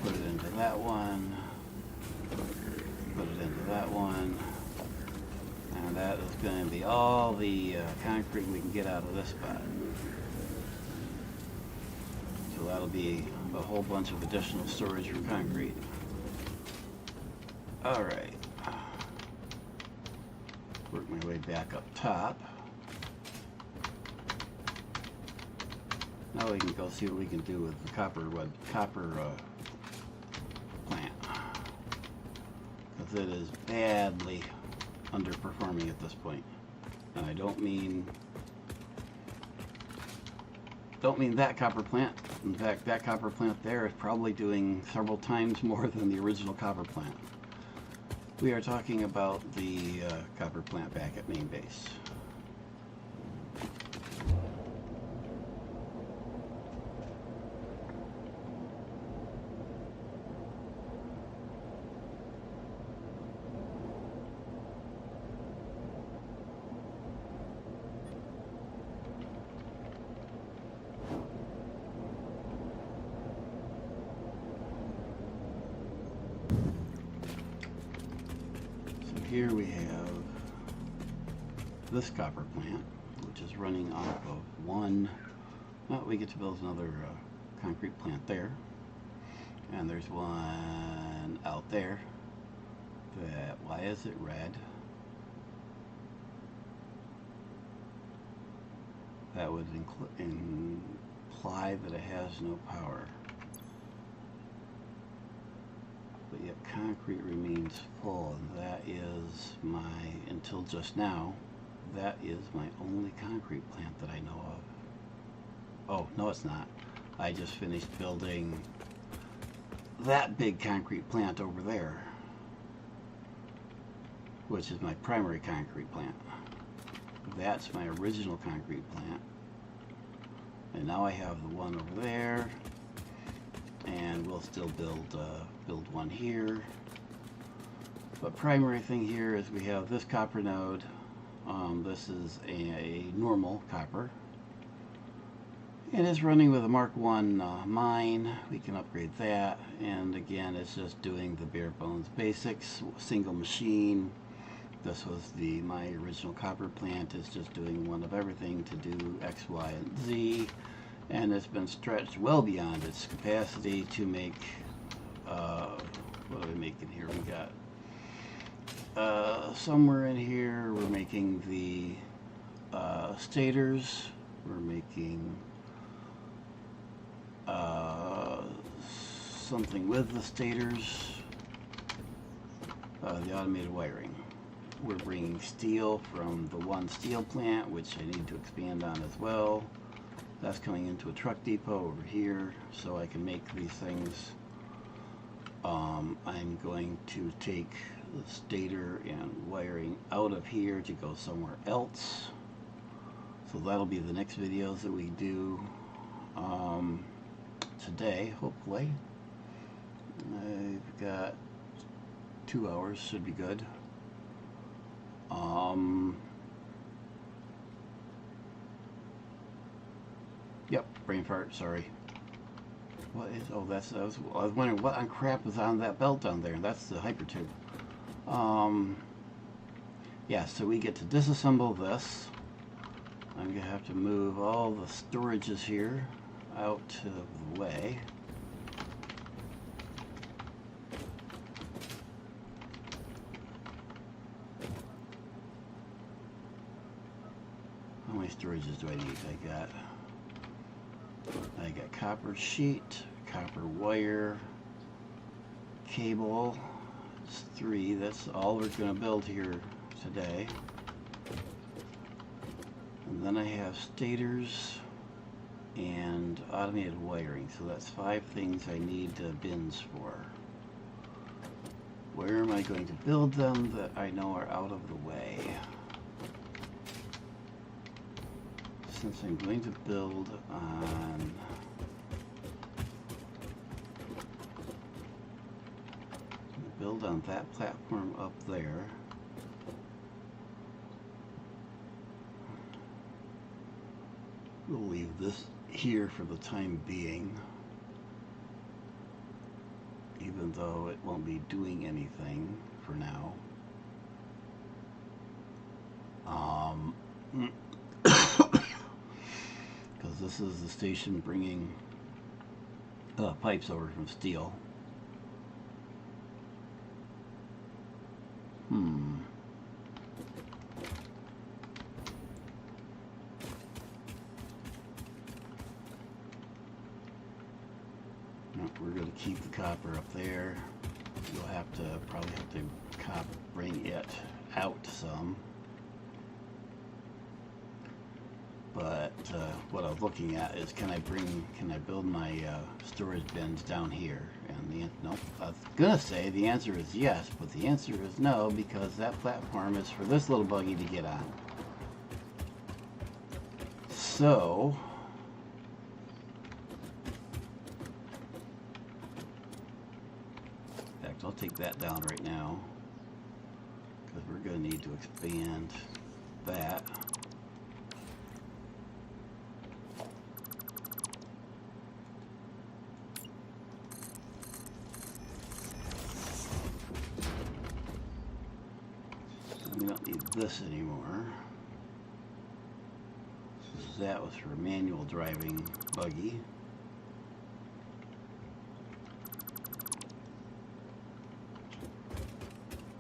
put it into that one, put it into that one, and that is going to be all the concrete we can get out of this spot. So that'll be a whole bunch of additional storage for concrete. Alright. Work my way back up top. Now we can go see what we can do with the copper plant, because it is badly underperforming at this point. And I don't mean that copper plant. In fact, that copper plant there is probably doing several times more than the original copper plant. We are talking about the copper plant back at main base. Here we have this copper plant, which is running off of one. Well, we get to build another concrete plant there, and there's one out there. Why is it red? That would imply that it has no power. But yet concrete remains full, and that is until just now, that is my only concrete plant that I know of. Oh, no it's not. I just finished building that big concrete plant over there, which is my primary concrete plant. That's my original concrete plant. And now I have the one over there. And we'll still build one here. But primary thing here is we have this copper node. This is a normal copper. It is running with a Mark 1 mine. We can upgrade that. And again, it's just doing the bare bones basics, single machine. This was my original copper plant. Is just doing one of everything to do X, Y, and Z. And it's been stretched well beyond its capacity to make, what are we making here? We got, somewhere in here, we're making the stators, we're making something with the stators, the automated wiring. We're bringing steel from the one steel plant, which I need to expand on as well. That's coming into a truck depot over here, so I can make these things I'm going to take the stator and wiring out of here to go somewhere else. So that'll be the next videos that we do today, hopefully. I've got 2 hours, should be good. Yep, brain fart, sorry. What is, oh, that's, I was wondering what on crap is on that belt down there, and that's the hyper tube. Yeah, so we get to disassemble this. I'm gonna have to move all the storages here out of the way. How many storages do I need? I got copper sheet, copper wire, cable. It's 3. That's all we're going to build here today. And then I have stators and automated wiring. So that's 5 things I need bins for. Where am I going to build them that I know are out of the way? Since I'm going to build on that platform up there, we'll leave this here for the time being, even though it won't be doing anything for now. Because this is the station bringing pipes over from steel. No, we're going to keep the copper up there. You'll have to probably have to bring it out some. But what I was looking at is, can I build my storage bins down here? And no, I was gonna say the answer is yes, but the answer is no, because that platform is for this little buggy to get on. So in fact, I'll take that down right now, because we're gonna need to expand that. We don't need this anymore. That was for a manual driving buggy.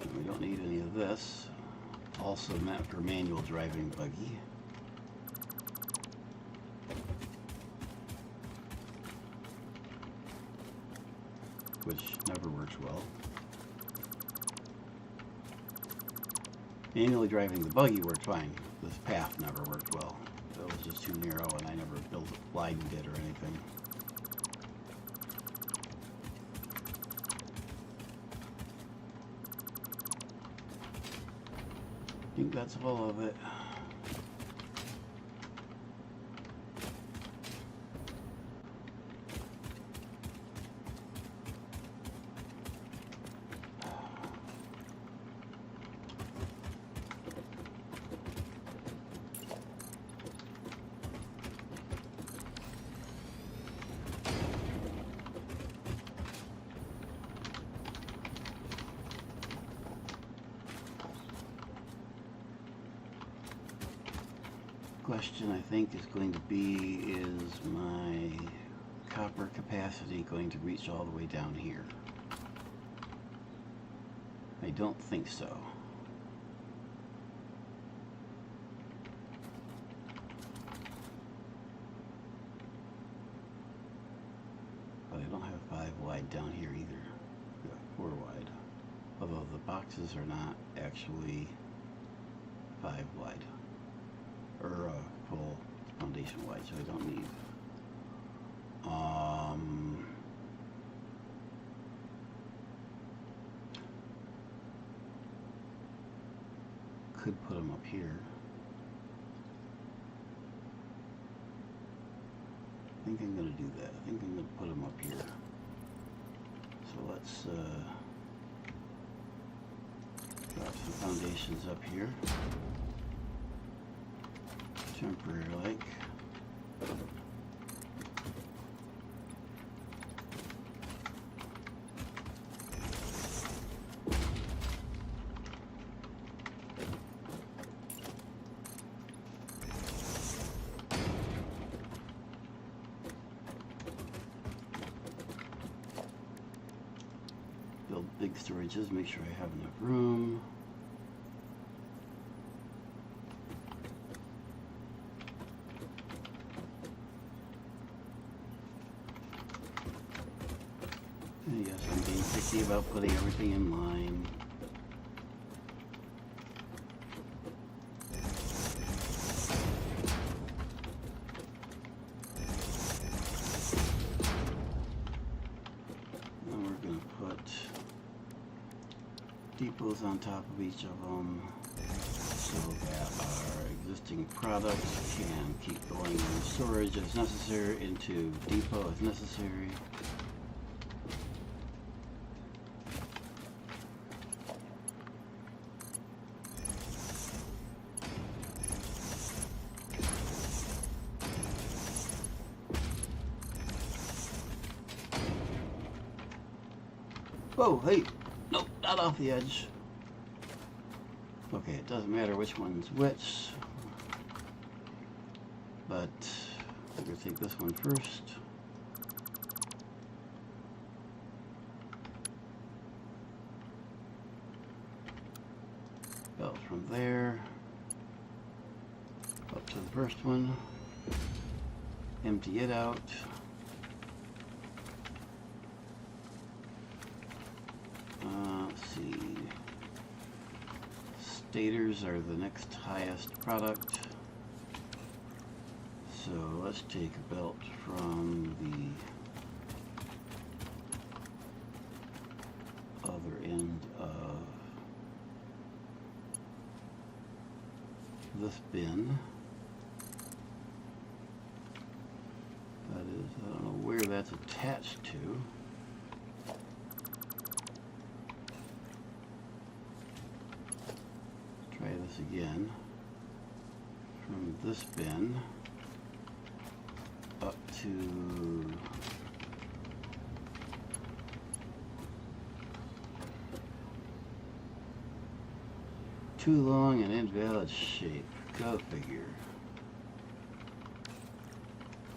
And we don't need any of this. Also meant for manual driving buggy. Which never works well. Manually driving the buggy worked fine. This path never worked well. It was just too narrow, and I never widened it or anything. I think that's all of it. Question I think is going to be, is my copper capacity going to reach all the way down here? I don't think so. But I don't have 5 wide down here either. I've got 4 wide. Although the boxes are not actually 5 wide. Or full foundation wide, so I don't need. Could put them up here. I think I'm going to do that. I think I'm going to put them up here. So let's drop some foundations up here. Temporary like. Build big storages, make sure I have enough room. And yes, I'm being picky about putting everything in line. Depots on top of each of them so that our existing products can keep going in storage as necessary, into depot as necessary. Whoa, hey! Nope, not off the edge. Okay, it doesn't matter which one's which, but I'm going to take this one first. Belt from there up to the first one, empty it out. Let's see. Stators are the next highest product. So let's take a belt from the other end of this bin. That is, I don't know where that's attached to. Try this again. From this bin up to too long and invalid shape. Go figure.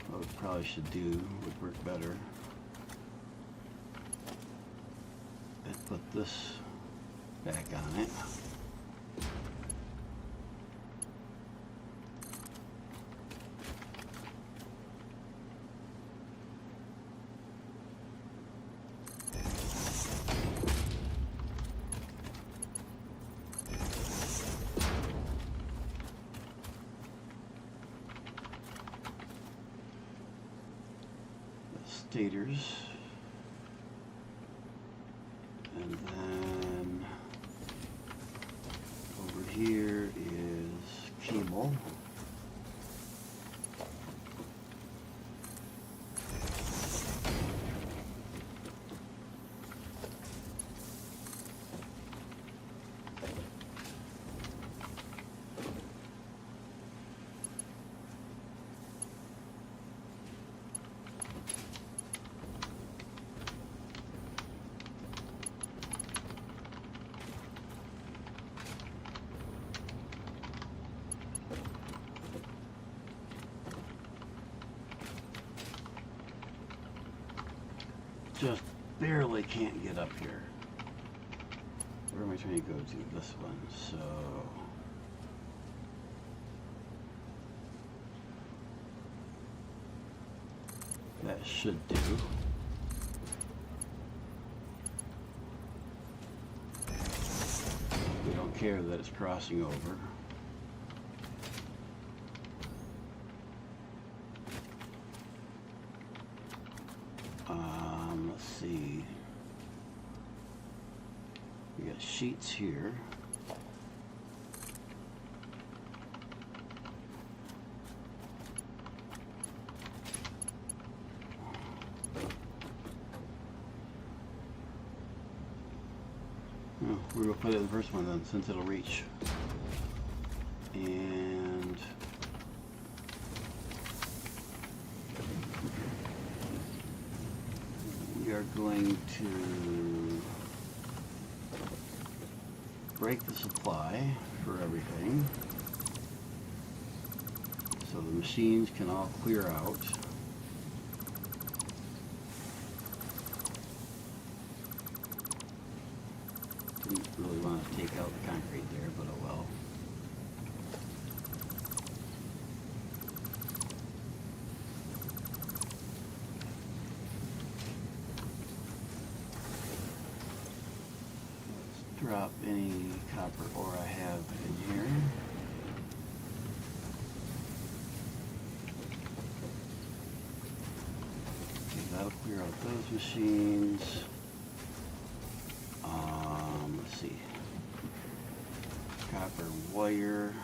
What we probably should do would work better. Let's put this back on it. Stators, and then over here is cable. Just barely can't get up here. Where am I trying to go to? This one. So that should do. We don't care that it's crossing over. Let's see. We got sheets here. We're going to put it in the first one then, since it'll reach. And we are going to break the supply for everything so the machines can all clear out. Didn't really want to take out the concrete there, but oh well. Let's drop any copper ore I have in here. Okay, that'll clear out those machines. Let's see. Copper wire.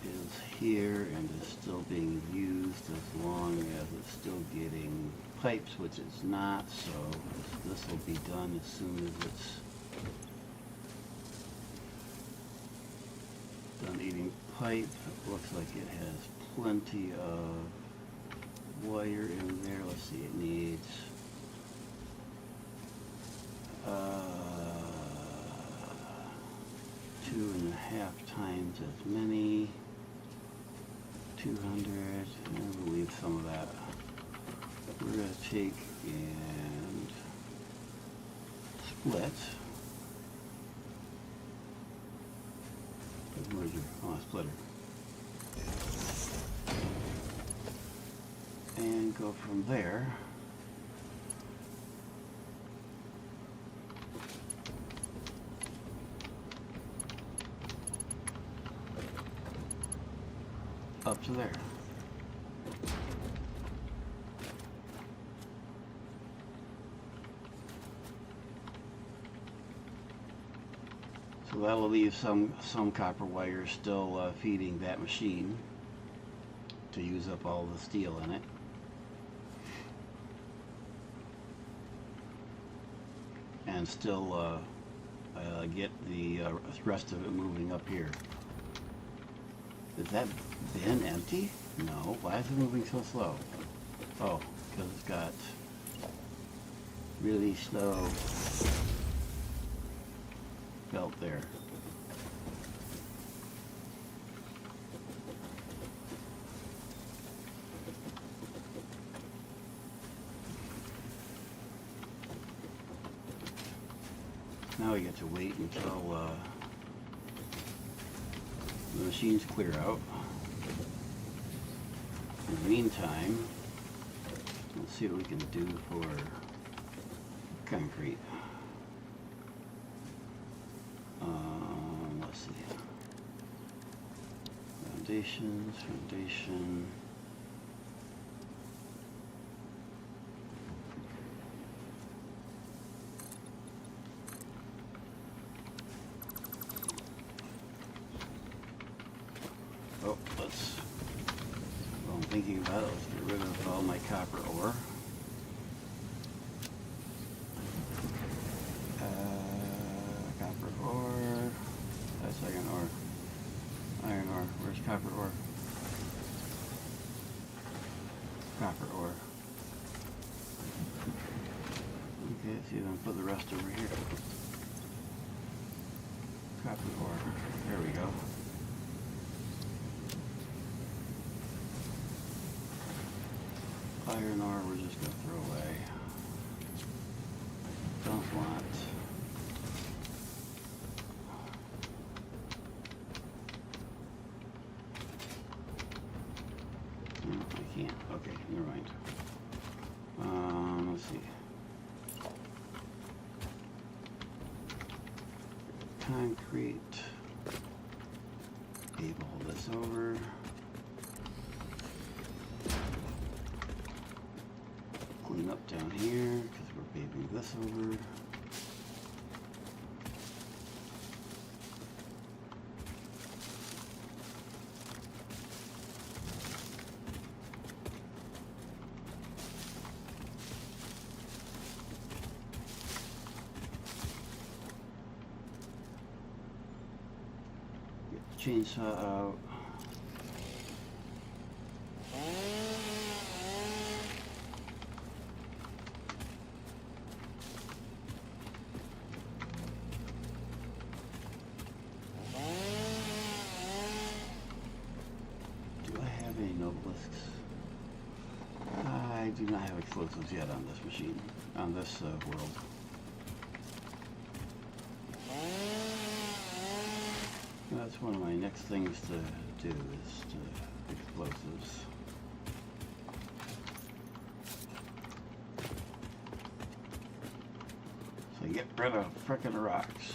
Is here and is still being used as long as it's still getting pipes, which it's not, so this will be done as soon as it's done eating pipe. It looks like it has plenty of wire in there. Let's see, it needs 2.5 times as many. 200, and we'll leave some of that. We're going to take and split. Where's your splitter? And go from there. Up to there. So that'll leave some copper wire still feeding that machine to use up all the steel in it. And still get the rest of it moving up here. Is that bin empty? No. Why is it moving so slow? Oh, because it's got really slow belt there. Now we get to wait until the machines clear out. In the meantime, let's see what we can do for concrete. Let's see. Foundation. Oh, while I'm thinking about it, let's get rid of all my copper ore. Copper ore. That's iron ore. Iron ore. Where's copper ore? Copper ore. Okay, let's see if I can put the rest over here. Copper ore. There we go. Iron ore we're just going to throw away. Don't want. No, I can't. Okay, never mind. Let's see. Concrete. Table this over. Clean up down here because we're paving this over. chainsaw out. Do I have any nobelisks? I do not have explosives yet on this machine, on this world. That's one of my next things to do is to explosives. So get rid of frickin' rocks.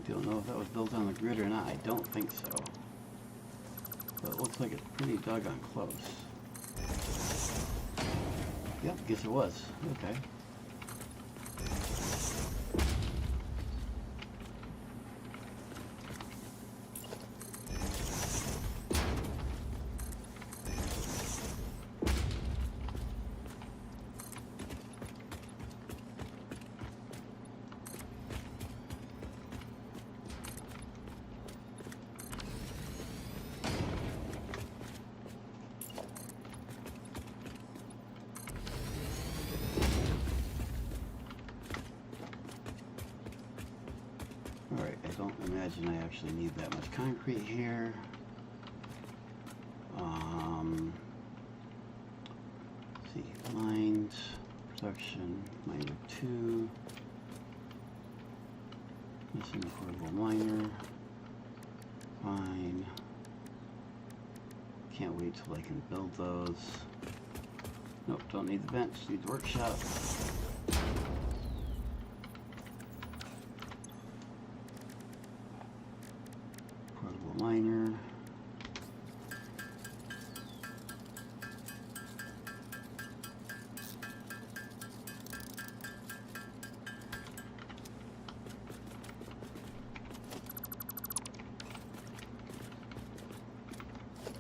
Don't know if that was built on the grid or not. I don't think so. But it looks like it's pretty doggone close. Yep, guess it was. Okay. Alright, I don't imagine I actually need that much concrete here. Let's see, lines, production, miner 2. Missing a portable miner. Fine. Can't wait till I can build those. Nope, don't need the bench, need the workshop. Miner.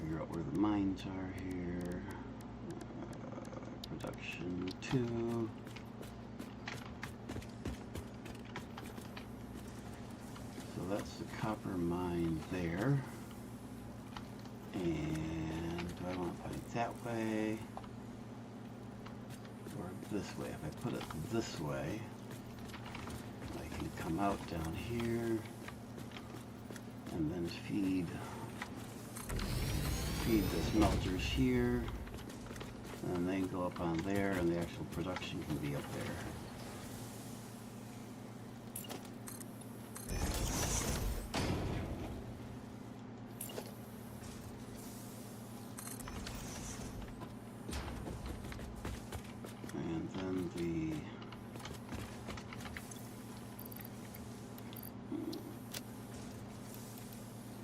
Figure out where the mines are here. Production 2. So that's the copper mine there. And do I want to put it that way or this way? If I put it this way, I can come out down here and then feed the smelters here, and then go up on there, and the actual production can be up there.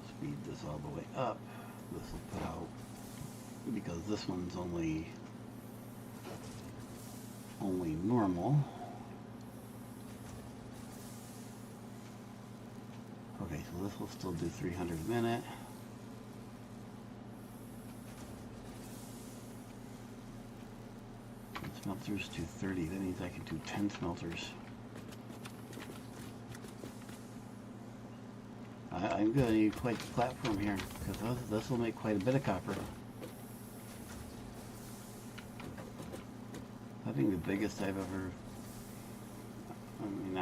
Speed this all the way up. This will put out, because this one's only normal. Okay, so this will still do 300 a minute. Smelters 230. That means I can do 10 smelters. I'm going to need quite the platform here, because this will make quite a bit of copper. I think the biggest I've ever... I mean,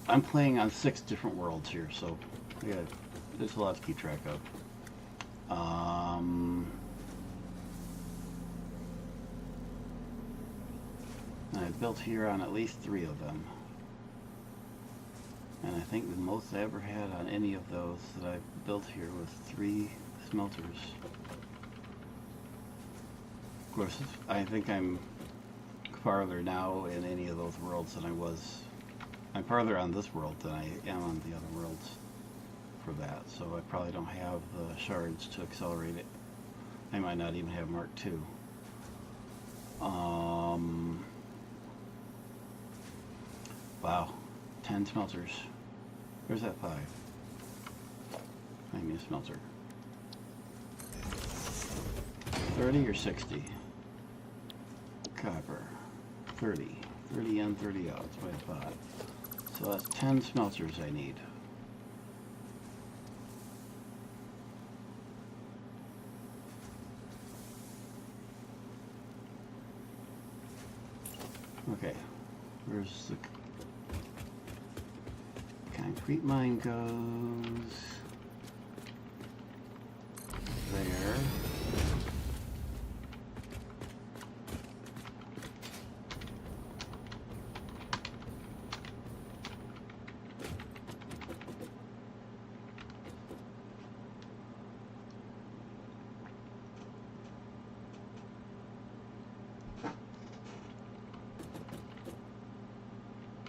I'm playing on 6 different worlds here, so yeah, there's a lot to keep track of. I built here on at least 3 of them. And I think the most I ever had on any of those that I built here was 3 smelters. Of course, I think I'm farther now in any of those worlds than I was. I'm farther on this world than I am on the other worlds for that, so I probably don't have the shards to accelerate it. I might not even have Mark II. Wow, 10 smelters. Where's that 5? I mean a smelter. 30 or 60? Copper. 30. 30 in, 30 out. That's what I thought. So that's 10 smelters I need. Okay, where's the concrete mine goes? There.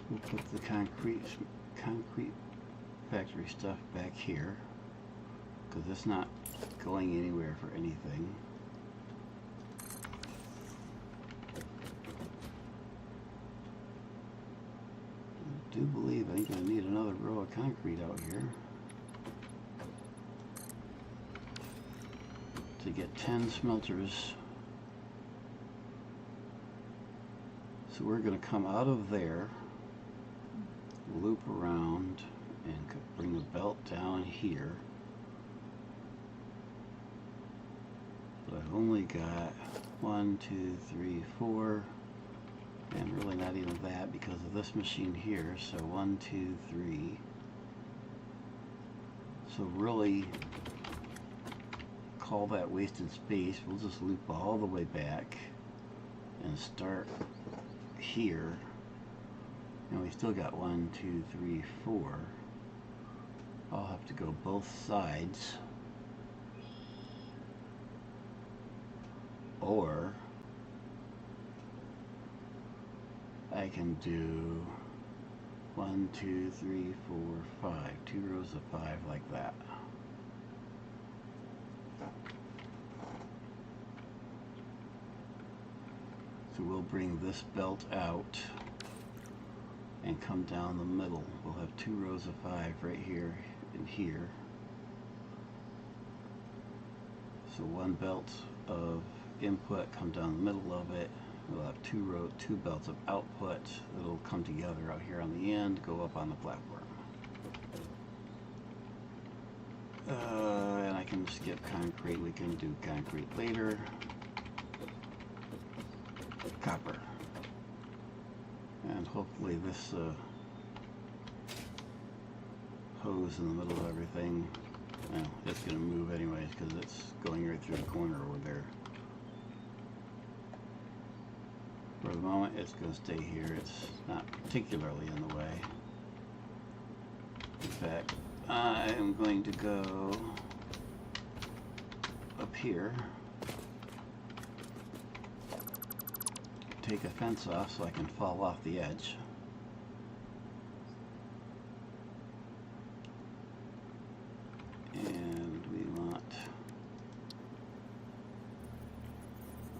We'll put the concrete factory stuff back here because it's not going anywhere for anything. I do believe I think I need another row of concrete out here to get 10 smelters. So we're going to come out of there, loop around, and bring the belt down here. But I've only got 1, 2, 3, 4, and really not even that because of this machine here. So 1, 2, 3. So really, call that wasted space. We'll just loop all the way back and start here. And we still got 1, 2, 3, 4. I'll have to go both sides, or I can do 1, 2, 3, 4, 5, 2 rows of 5 like that. So we'll bring this belt out and come down the middle. We'll have 2 rows of 5 right here and here. So one belt of input come down the middle of it. We'll have 2 belts of output that'll come together out here on the end, go up on the platform. And I can skip concrete. We can do concrete later. Copper. And hopefully this hose in the middle of everything, well, it's going to move anyways because it's going right through the corner over there. For the moment it's going to stay here. It's not particularly in the way. In fact, I'm going to go up here, take a fence off so I can fall off the edge. And we want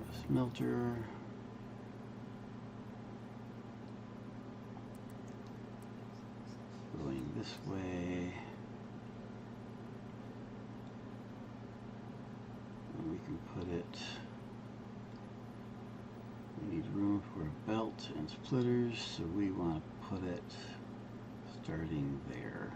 a smelter. Going this way. And we can put it. We need room for a belt and splitters, so we want to put it starting there.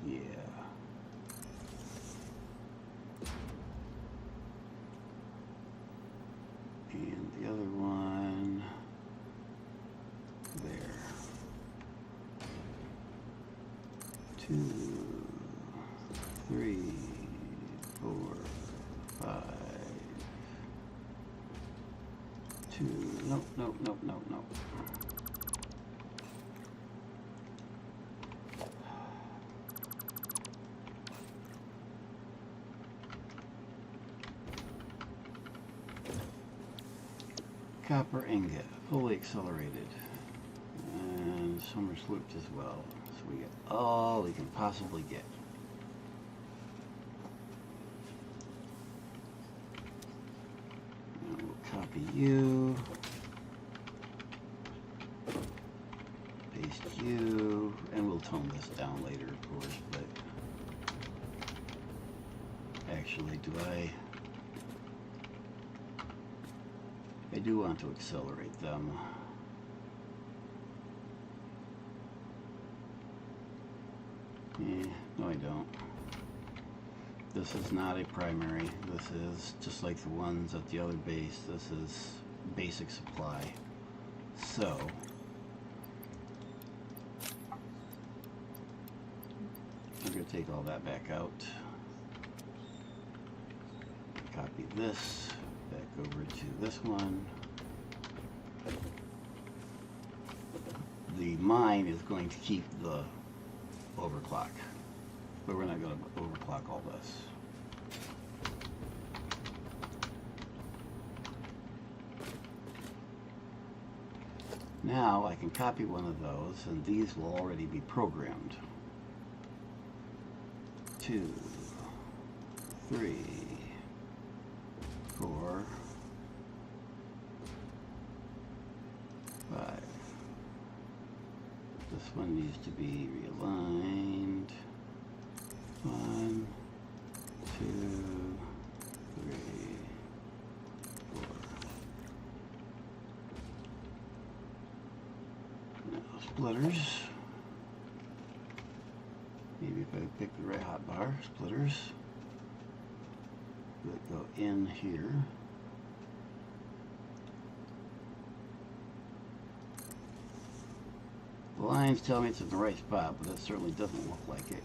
Yeah. And the other one there. 2. Nope, nope, nope, nope, nope. Copper ingot, fully accelerated. And summer looped as well. So we get all we can possibly get. And we'll copy you. Paste you. And we'll tone this down later, of course, but actually, I do want to accelerate them. No, I don't. This is not a primary. This is just like the ones at the other base. This is basic supply. So, I'm going to take all that back out. Copy this. Back over to this one. The mine is going to keep the overclock, but we're not going to overclock all this. Now I can copy one of those, and these will already be programmed. 2, 3, 4, 5. This one needs to be realigned. 1, 2, 3, 4. Now splitters. Maybe if I pick the right hotbar, splitters that go in here. The lines tell me it's in the right spot, but it certainly doesn't look like it.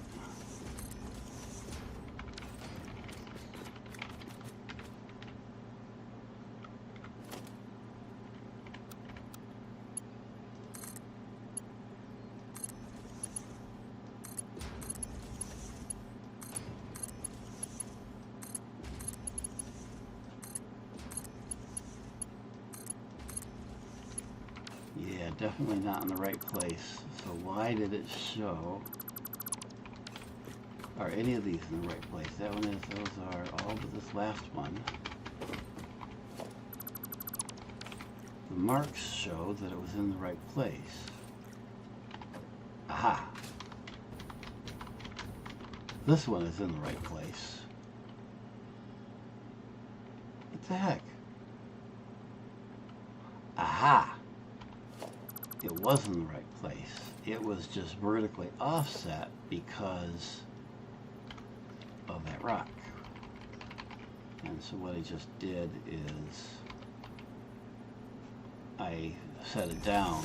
Yeah, definitely not in the right place. So why did it show? Are any of these in the right place? That one is, those are all but this last one. The marks show that it was in the right place. Aha! This one is in the right place. What the heck? Aha! It was in the right place. It was just vertically offset because of that rock. And so what I just did is I set it down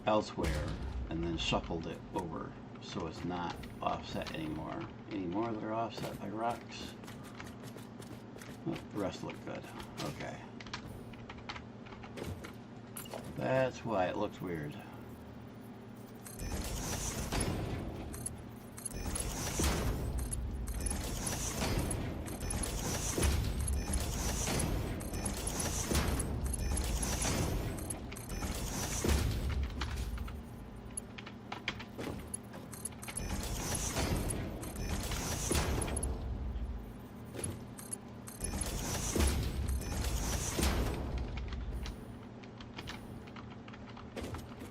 elsewhere and then shuffled it over so it's not offset anymore. Any more that are offset by rocks? Oh, the rest look good. Okay. That's why it looks weird.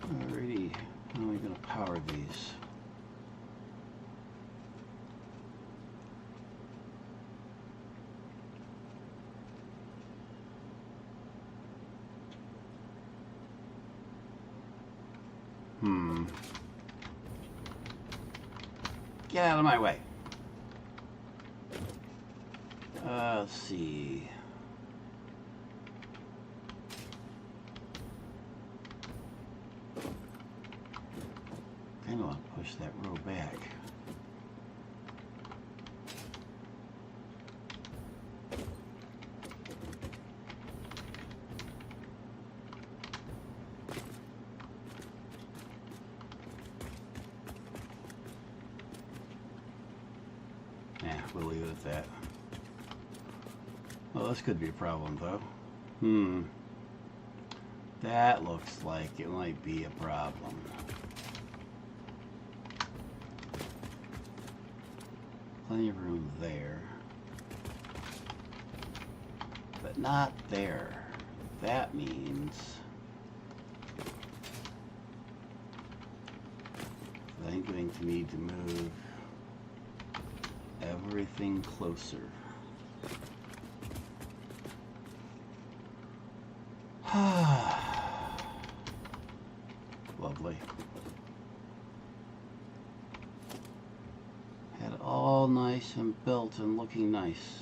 Alrighty, how are we going to power these? Get out of my way. Let's see. I kind of want to push that row back. good at that. Well, this could be a problem, though. That looks like it might be a problem. Plenty of room there. But not there. That means I'm going to need to move everything closer. Lovely. Had it all nice and built and looking nice.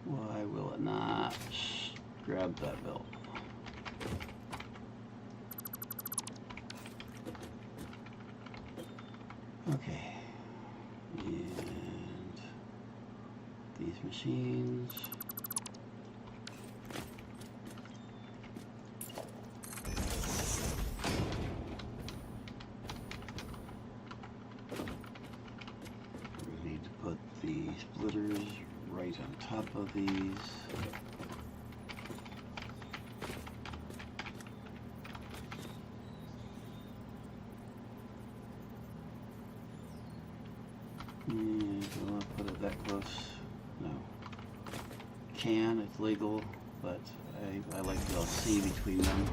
Why will it not grab that belt? Okay. And these machines. We need to put the splitters right on top of these. And do I want to put it that close? No. Can, it's legal, but I like to be able to see between them.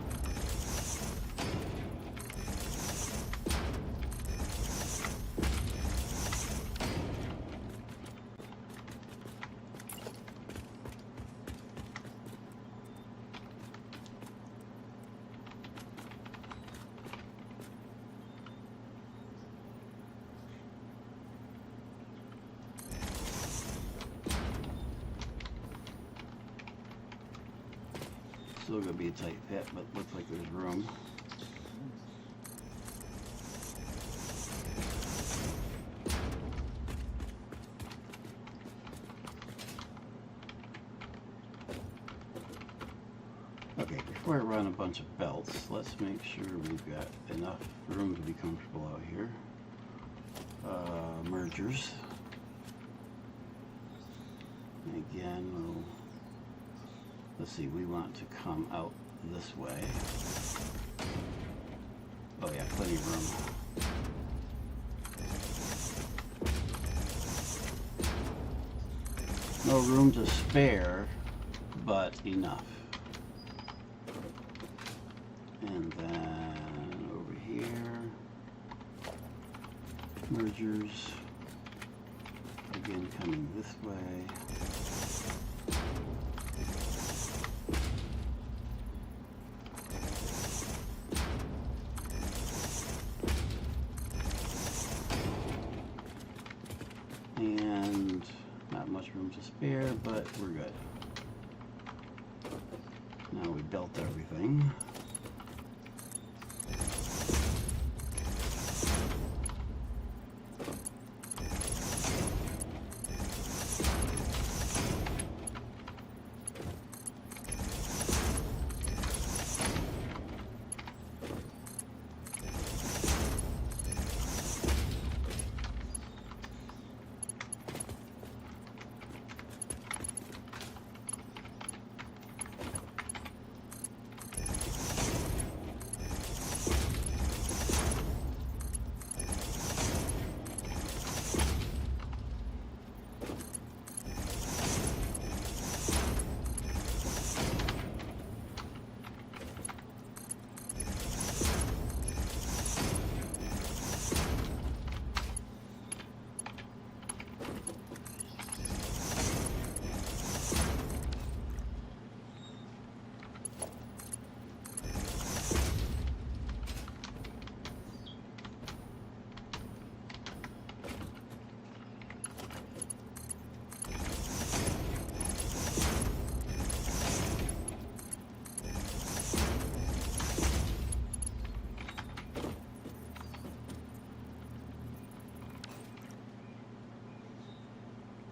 Still gonna be a tight fit, but looks like there's room. Okay, before I run a bunch of belts, let's make sure we've got enough room to be comfortable out here. Mergers. Again, let's see, we want to come out this way. Oh yeah, plenty of room. No room to spare, but enough. And then over here, mergers, again coming this way. And not much room to spare, but we're good. Now we built everything.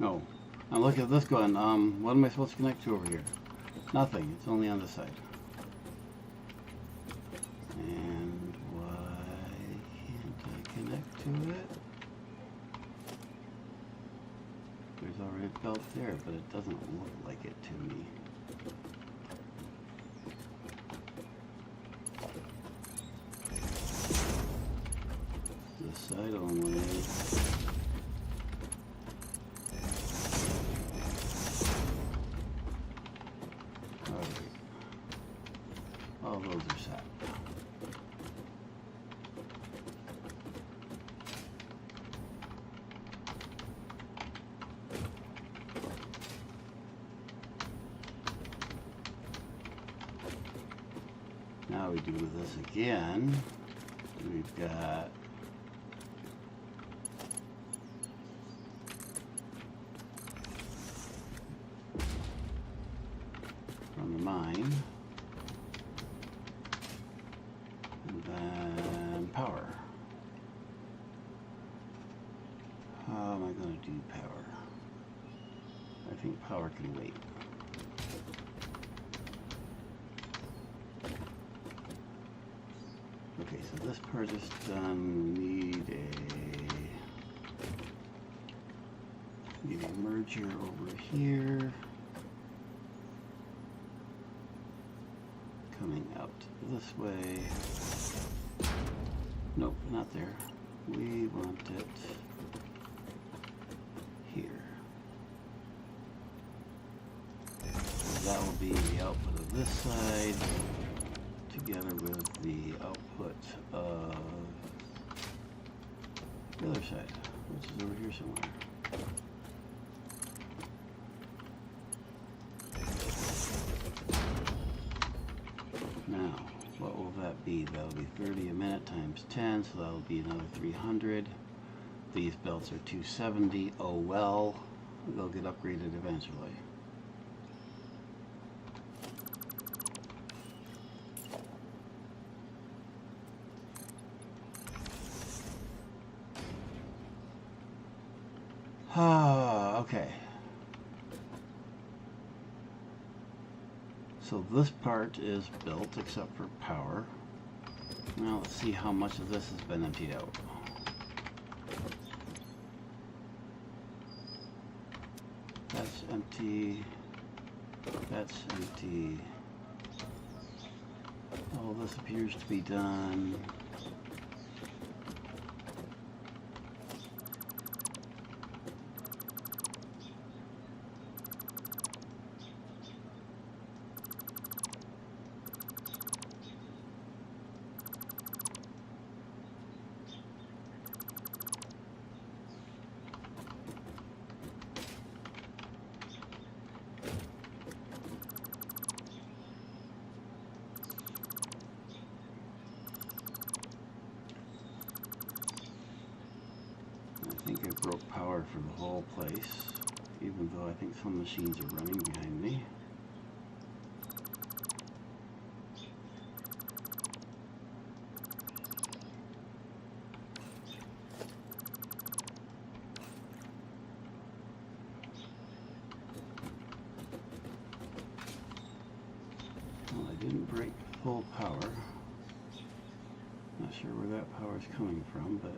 No. I'm looking at this going, what am I supposed to connect to over here? Nothing. It's only on this side. And why can't I connect to it? There's already a belt there, but it doesn't look like it to me. This side only. All those are set. Now we do this again. We've got from the mine. And then power. How am I going to do power? I think power can wait. Okay, so this part is done. We need a merger over here. Coming out this way. Nope, not there. We want it here. So that will be the output of this side together with the output of the other side, which is over here somewhere. Now, what will that be? That'll be 30 a minute times 10, so that'll be another 300. These belts are 270. Oh well, they'll get upgraded eventually. Okay. So this part is built except for power. Now let's see how much of this has been emptied out. That's empty. That's empty. All this appears to be done. I think I broke power for the whole place, even though I think some machines are running behind me. Well, I didn't break full power. Not sure where that power is coming from, but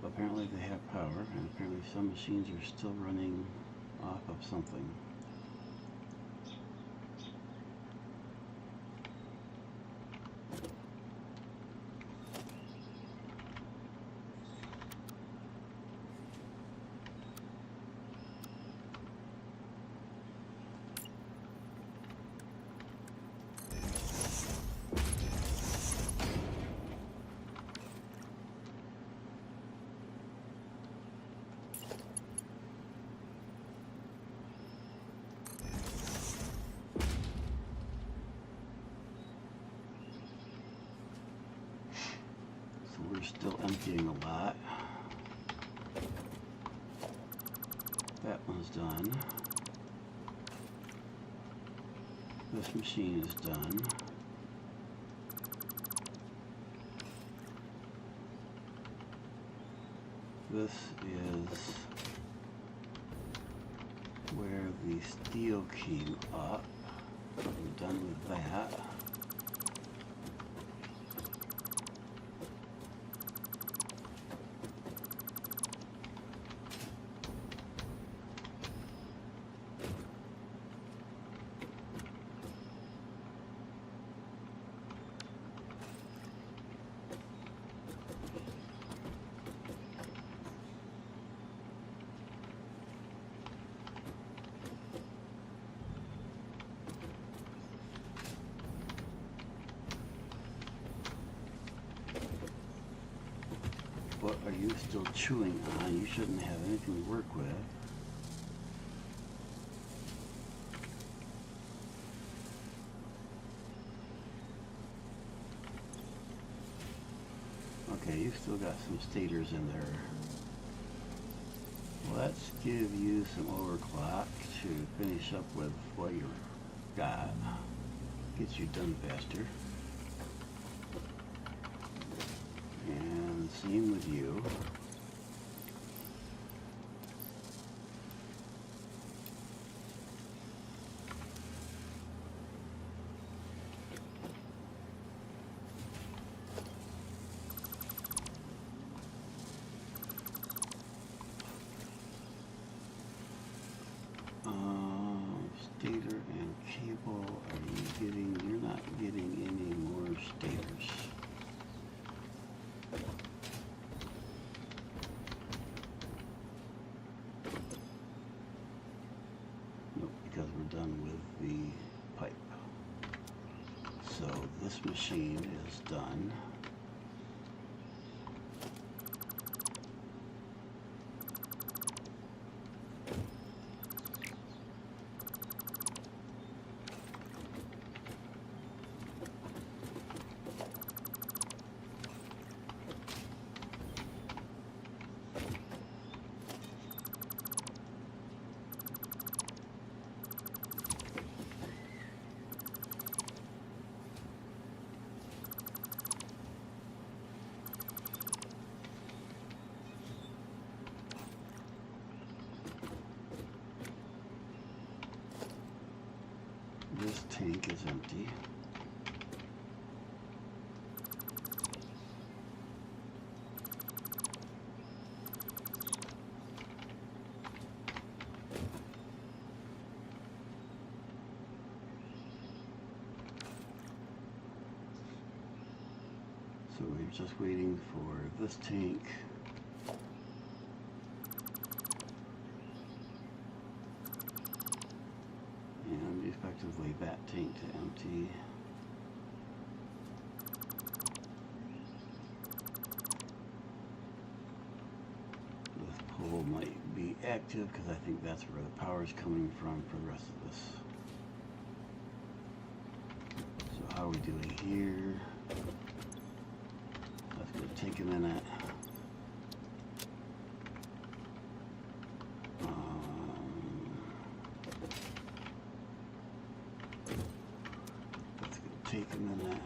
apparently they have power, and apparently some machines are still running off of something. We're still emptying a lot. That one's done. This machine is done. This is where the steel came up. We're done with that. What are you still chewing on? You shouldn't have anything to work with. Okay, you've still got some stators in there. Let's give you some overclock to finish up with what you've got. Gets you done faster. And same with you. Stator and cable, are you getting, you're not getting any more stators. Nope, because we're done with the pipe. So this machine is done. This tank is empty. So we're just waiting for this tank. And effectively that tank to empty. This pole might be active because I think that's where the power is coming from for the rest of this. So how are we doing here? That's going to take a minute. That's going to take a minute.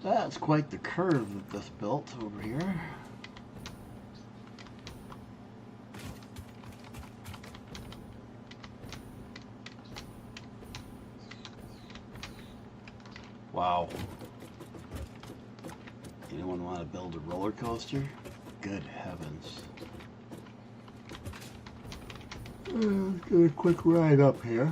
That's quite the curve that this built over here. Wow. Anyone want to build a roller coaster? Good heavens. Let's do a quick ride up here.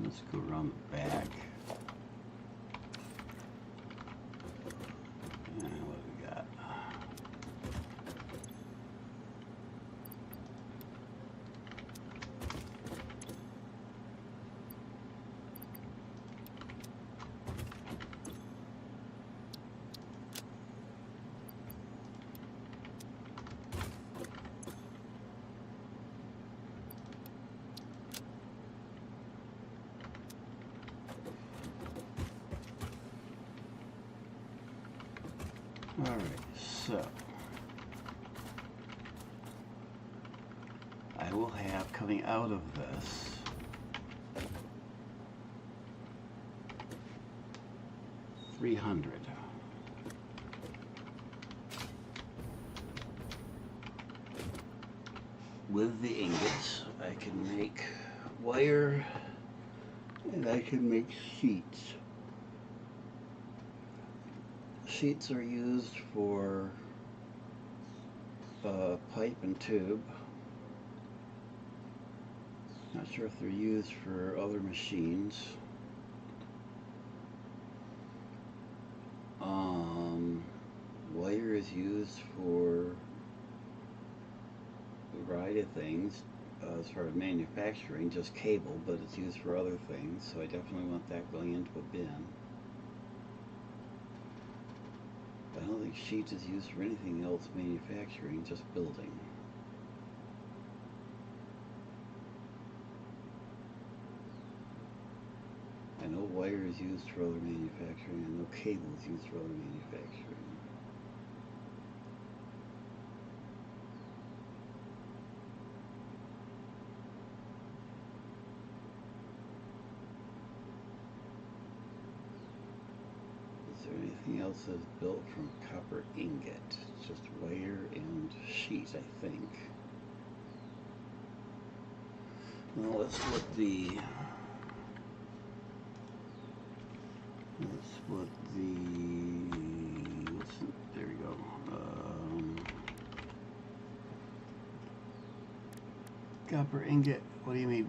Let's go around the back. And what do we got? Alright, so I will have coming out of this $300. With the ingots, I can make wire and I can make sheets. Sheets are used for pipe and tube. Not sure if they're used for other machines. Wire is used for a variety of things. As far as manufacturing, just cable, but it's used for other things, so I definitely want that going into a bin. I don't think sheets is used for anything else manufacturing, just building. I know wire is used for other manufacturing, I know cable is used for other manufacturing. Is there anything else that's built from copper ingot? It's just wire and sheet, I think. Well, let's split the there we go. Copper ingot. What do you mean?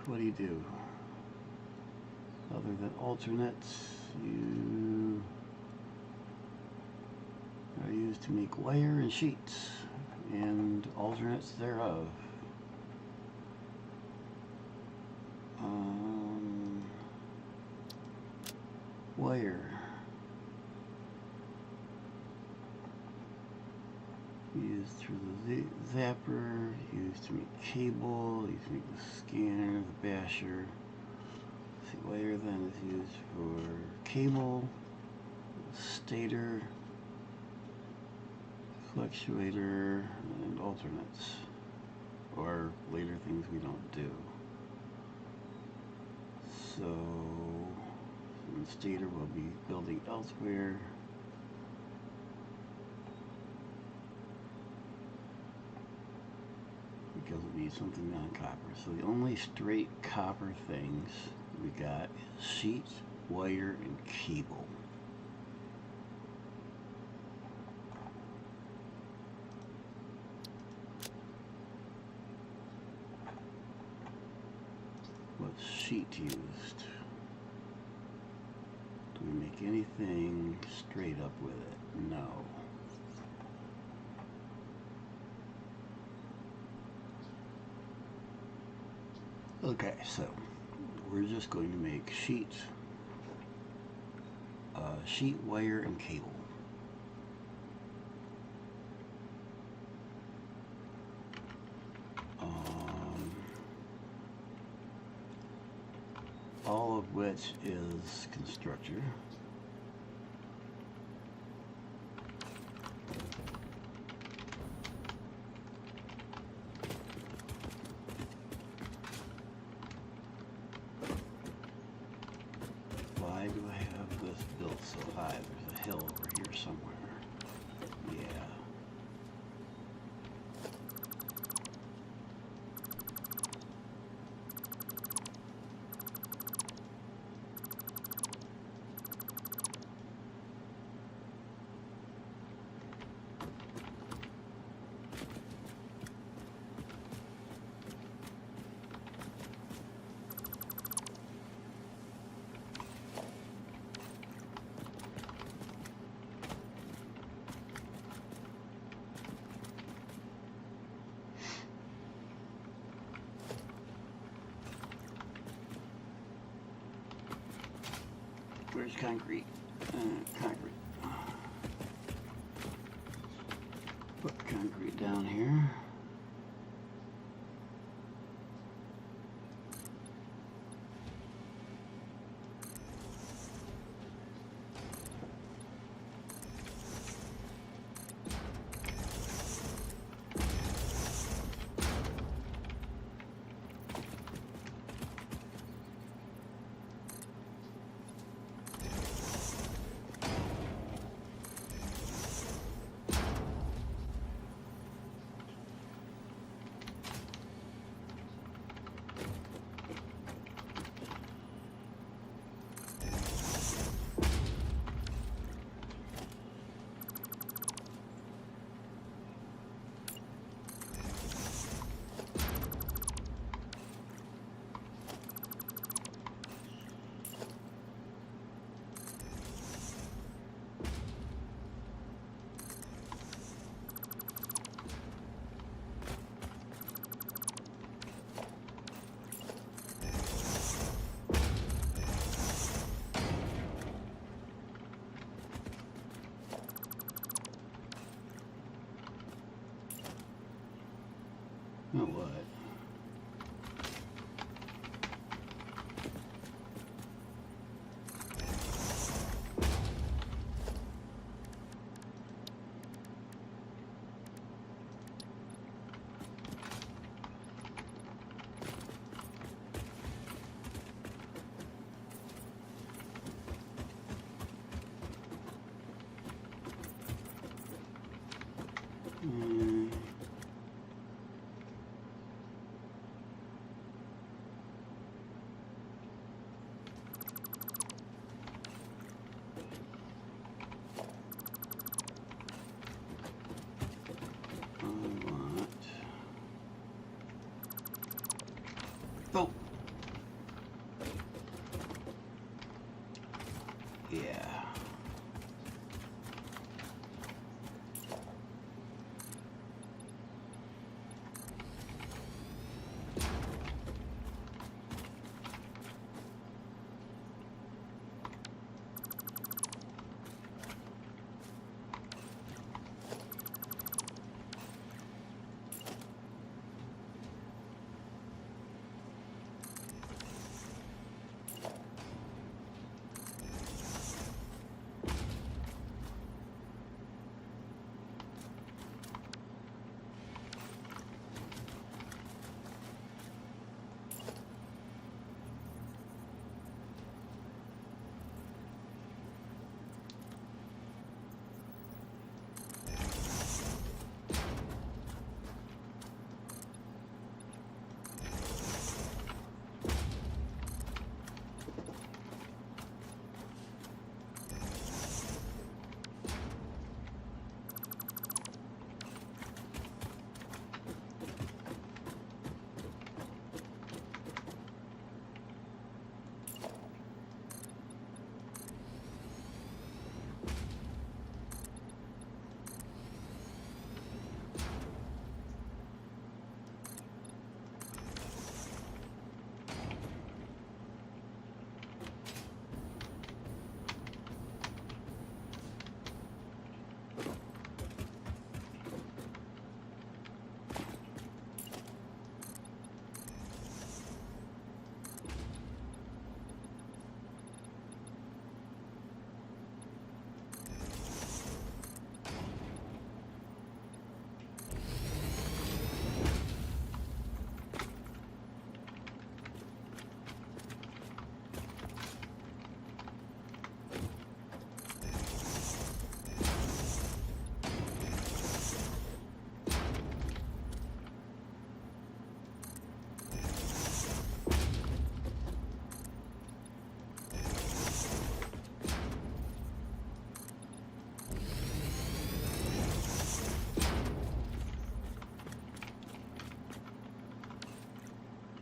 What do you do? Other than alternates, you are used to make wire and sheets and alternates thereof. Wire used through the zapper, used to make cable, used to make the scanner, the basher. See, wire then is used for cable, stator, fluctuator, and alternates, or later things we don't do. So the stator will be building elsewhere. Because it needs something non-copper. So the only straight copper things we got is sheet, wire, and cable. What's sheet used? Do we make anything straight up with it? No. Okay, so we're just going to make sheet, wire, and cable. All of which is constructor. this built so high? There's a hill over here somewhere. Yeah. Where's concrete? Concrete. Put the concrete down here. Now what? Oh. Yeah.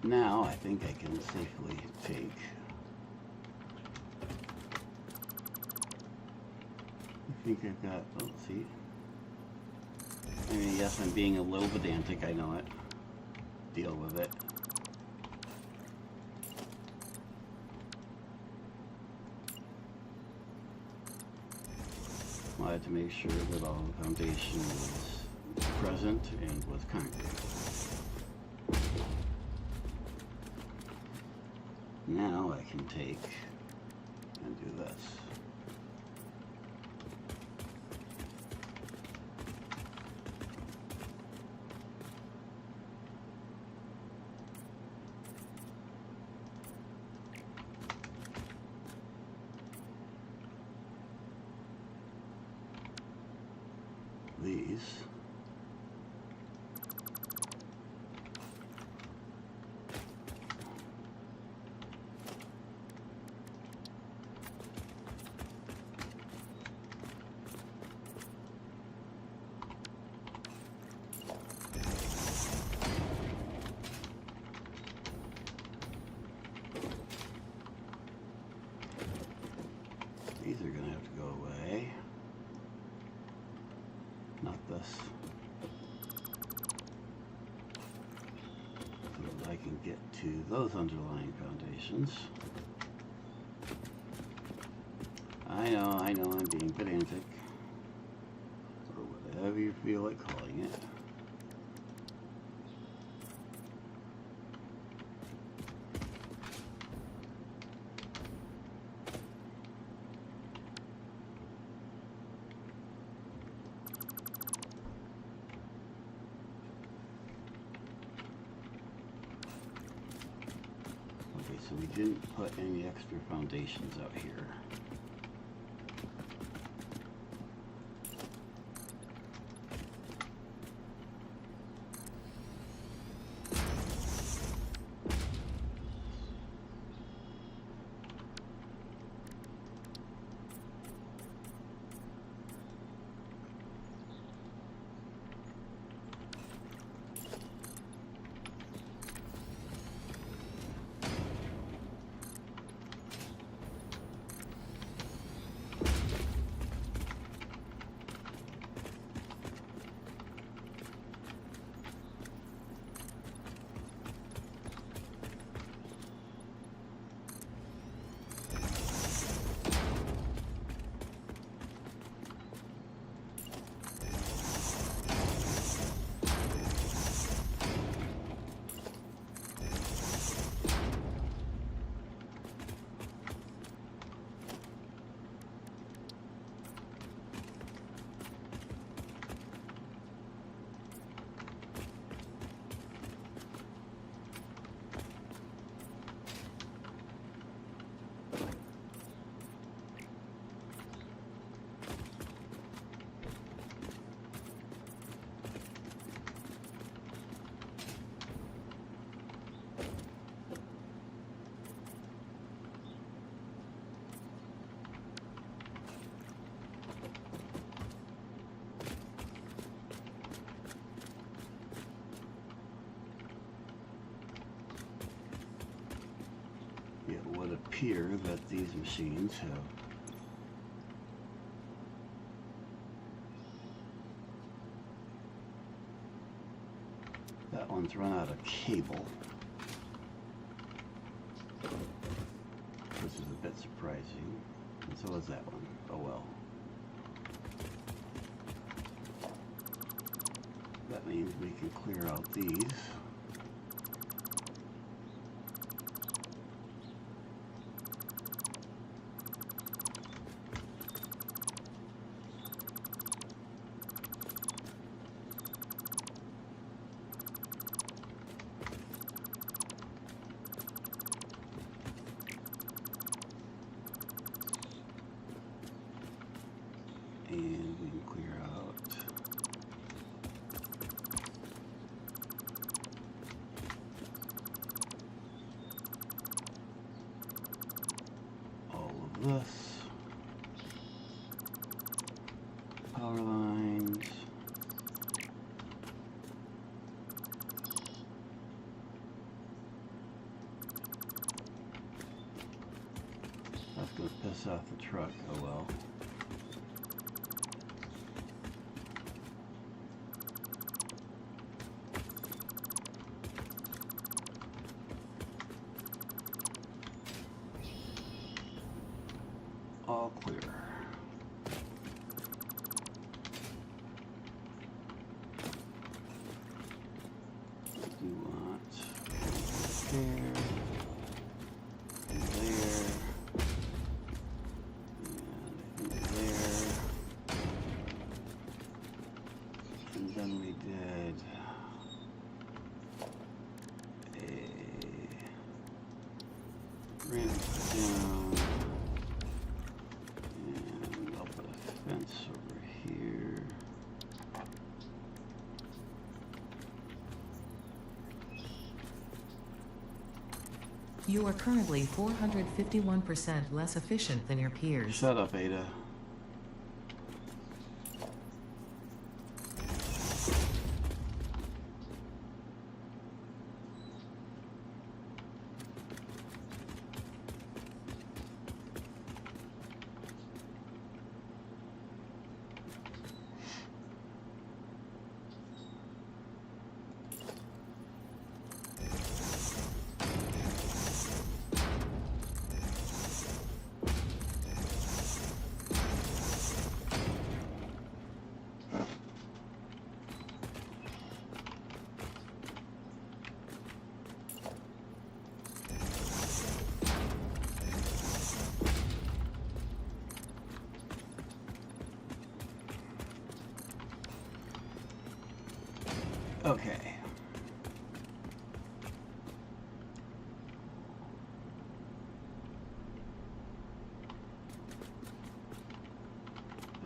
Now I think I can safely take. I think I've got, oh, see. I mean, yes, I'm being a little pedantic, I know it. Deal with it. Wanted to make sure that all the foundation was present and was concrete. Now I can take and do this. These. These are going to have to go away. Not this. So that I can get to those underlying foundations. I know, I'm being pedantic. Or whatever you feel like calling it. So we didn't put any extra foundations out here. It would appear that these machines have that one's run out of cable, which is a bit surprising, and so is that one. Oh well. That means we can clear out these. And we can clear out all of this, power lines, gonna piss off the truck. Oh well. All clear. You want there, and there, and there, and then we did a ramp down, and I'll put a fence over here. You are currently 451% less efficient than your peers. Shut up, Ada. Okay.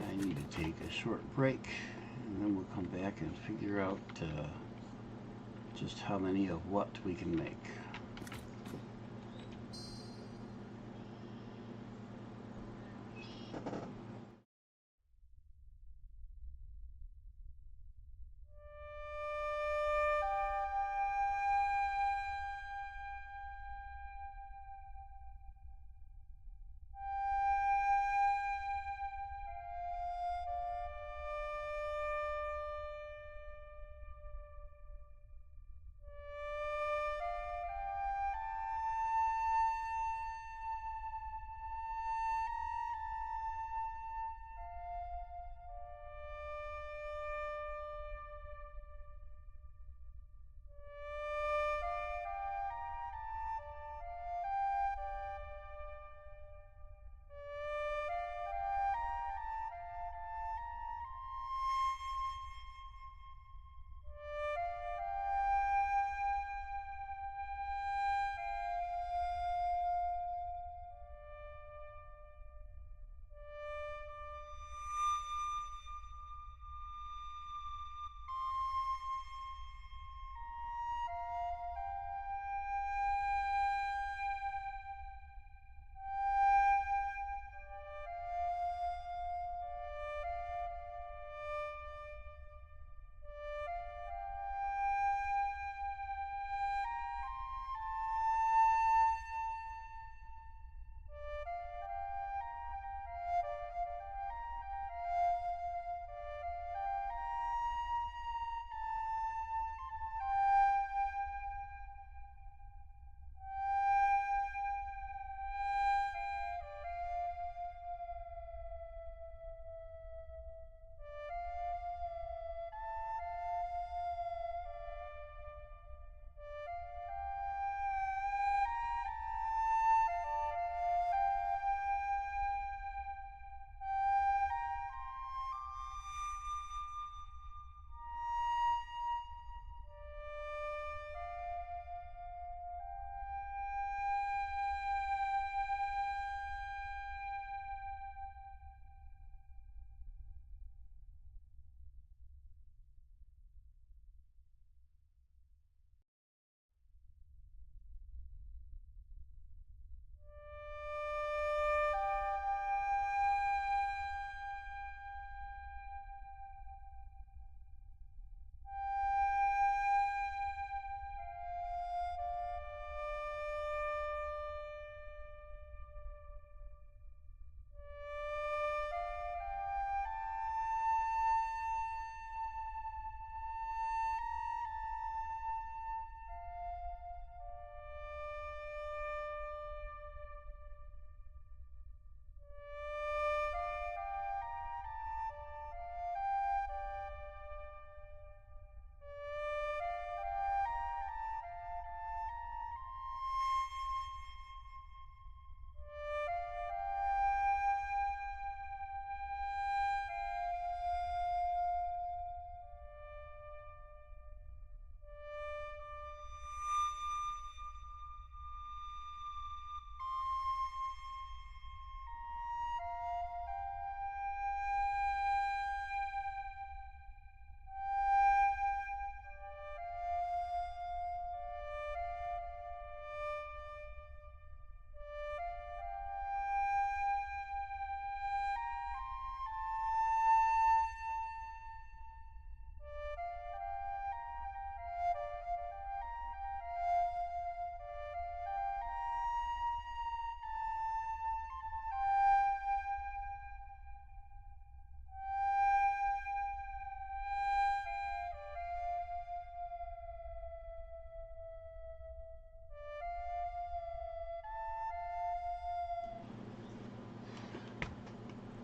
I need to take a short break, and then we'll come back and figure out just how many of what we can make.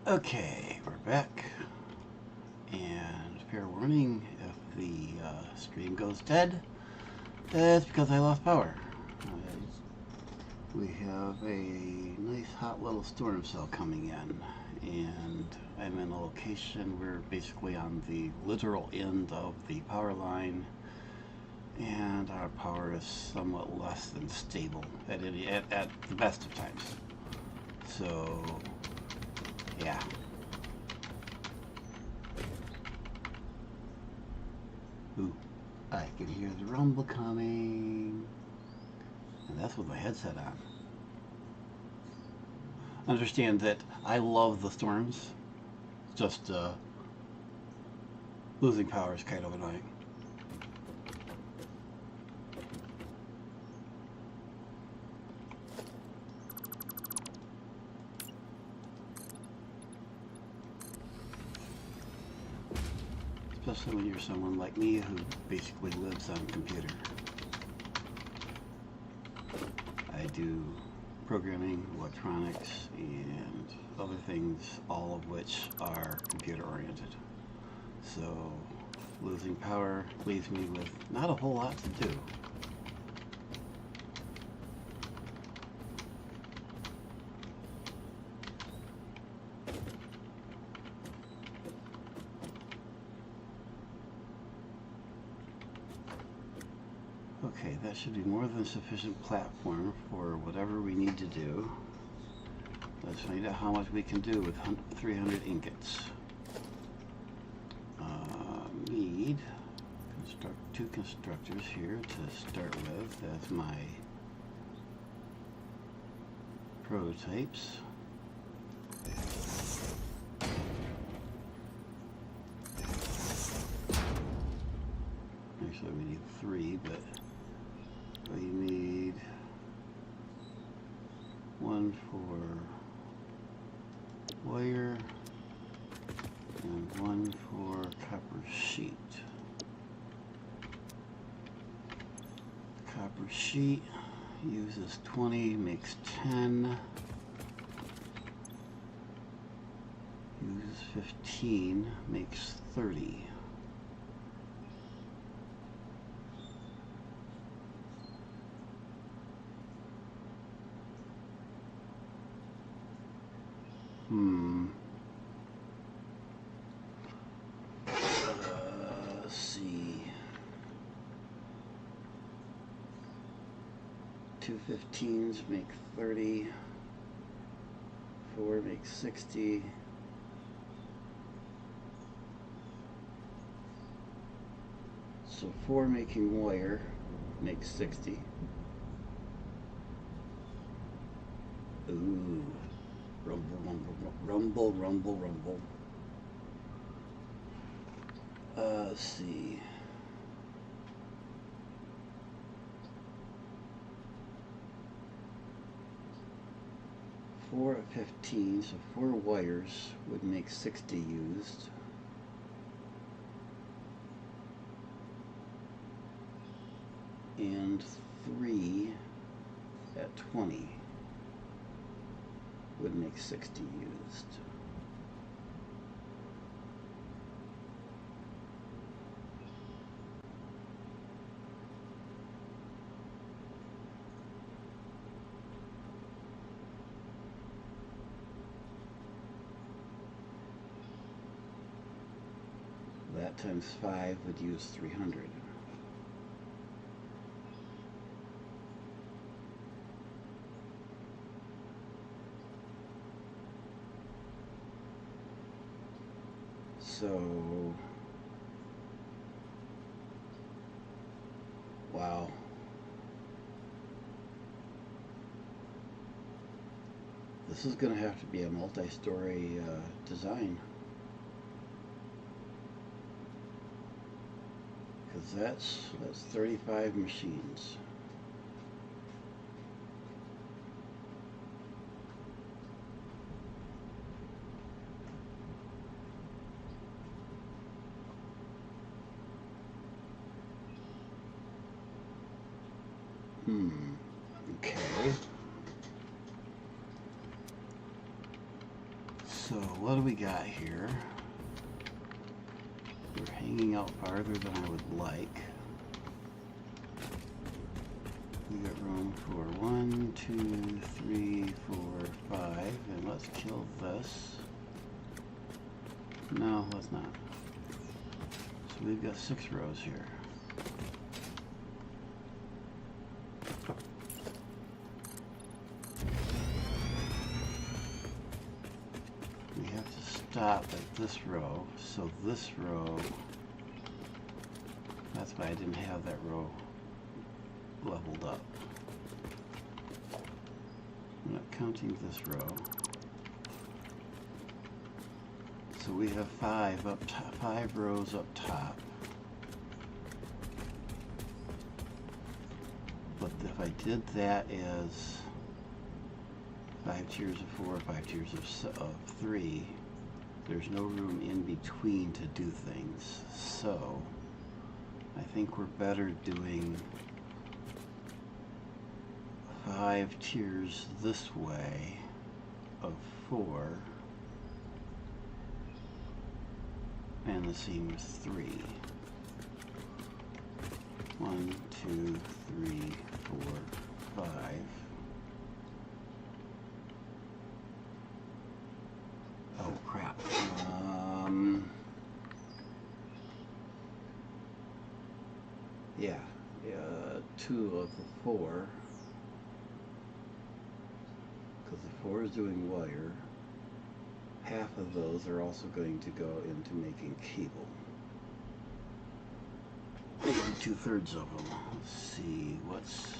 Okay, we're back. And fair warning, if the stream goes dead, it's because I lost power. We have a nice hot little storm cell coming in, and I'm in a location where basically on the literal end of the power line, and our power is somewhat less than stable at the best of times. So, yeah. Ooh, I can hear the rumble coming. And that's with my headset on. Understand that I love the storms. Just losing power is kind of annoying. Especially when you're someone like me who basically lives on a computer. I do programming, electronics, and other things, all of which are computer oriented. So losing power leaves me with not a whole lot to do. Okay, that should be more than sufficient platform for whatever we need to do. Let's find out how much we can do with 300 ingots. Need two constructors here to start with. That's my prototypes. Actually, we need 3, but we need 1 for wire and 1 for copper sheet. Copper sheet uses 20, makes 10. Uses 15, makes 30. Let's see. 2 15s make 30. 4 makes 60. So 4 making wire makes 60. Ooh. Rumble, rumble, rumble, rumble, rumble. Let's see. Four at 15, so 4 wires would make 60 used. And 3 at 20 would make 60 used. That times 5 would use 300. So, wow. This is going to have to be a multi-story design. Because that's 35 machines. Okay. So what do we got here? We're hanging out farther than I would like. We got room for 1, 2, 3, 4, 5, and let's kill this. No, let's not. So we've got 6 rows here. We have to stop at this row, so this row, that's why I didn't have that row leveled up. I'm not counting this row. So we have 5 up top, 5 rows up top. But if I did that as 5 tiers of 4, 5 tiers of 3, there's no room in between to do things. So I think we're better doing 5 tiers this way of 4, and the same with 3. 1, 2, 3, 4, 5. Oh crap. Yeah, 2 of the 4. Because the 4 is doing wire. Half of those are also going to go into making cable. Maybe 2/3 of them. Let's see what's.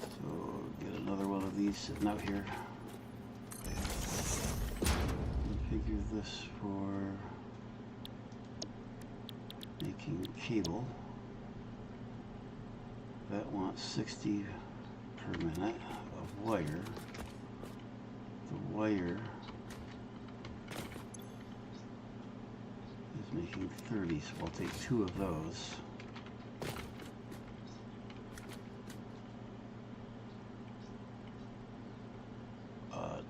So get another one of these sitting out here. Configure this for making cable. That wants 60 per minute of wire. The wire is making 30, so I'll take 2 of those.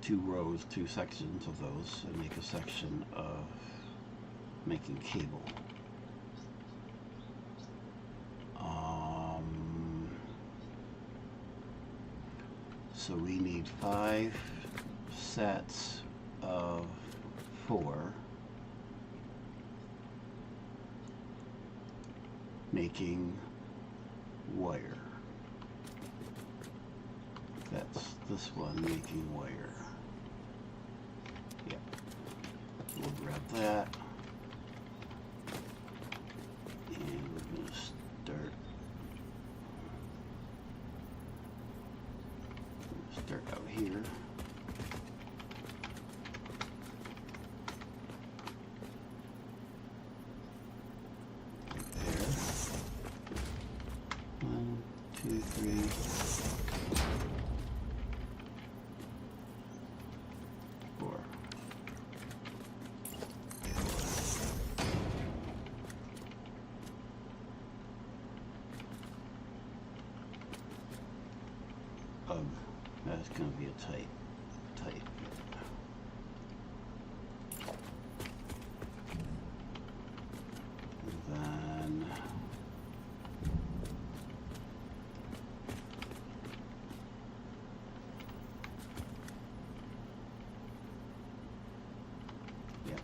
Two rows, 2 sections of those, and make a section of making cable. So we need 5 sets of 4 making wire. That's this one making wire. Yep. We'll grab that. And we're going to start out here. Right there. 1, 2, 3, 4. Ugh. That's going to be a tight fit. And then yep.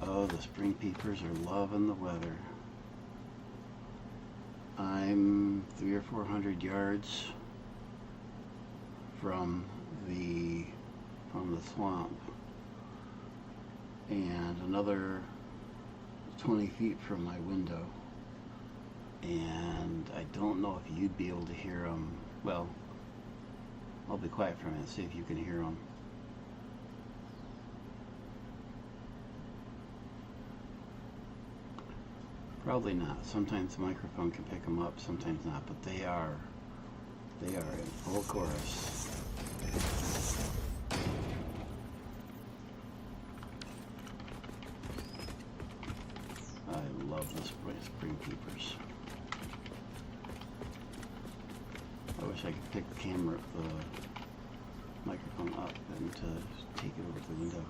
Oh, the spring peepers are loving the weather. I'm 300 or 400 yards from the swamp, and another 20 feet from my window. And I don't know if you'd be able to hear them. Well, I'll be quiet for a minute, see if you can hear them. Probably not. Sometimes the microphone can pick them up, sometimes not, but they are in full chorus. Let's spring peepers. I wish I could pick the camera, the microphone up and to take it over to the window.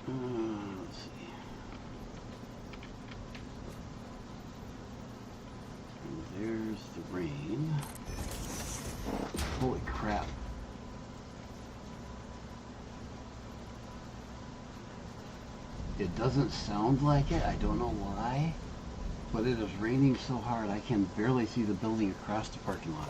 Let's see. And there's the rain. Holy crap. It doesn't sound like it. I don't know why. But it is raining so hard I can barely see the building across the parking lot.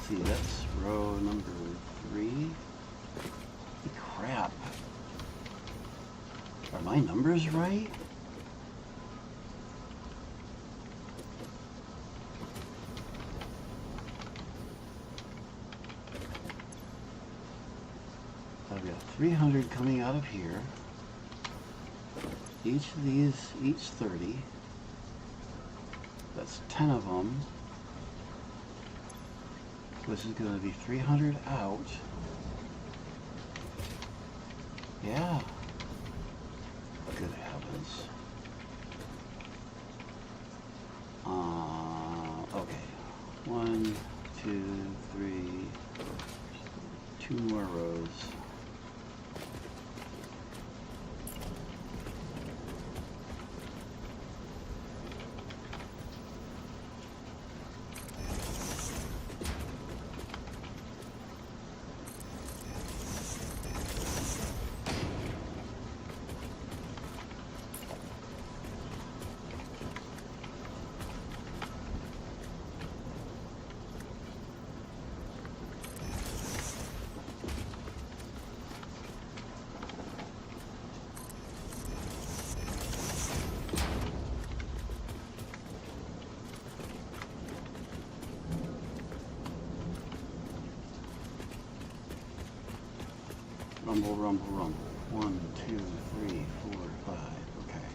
See, that's row number 3. Holy crap. Are my numbers right? I've got 300 coming out of here. Each of these, each 30. That's 10 of them. This is going to be 300 out. Yeah. Good heavens. Okay. 1, 2, 3, 2 more rows. Rumble, rumble, rumble. 1, 2, 3, 4, 5. Okay.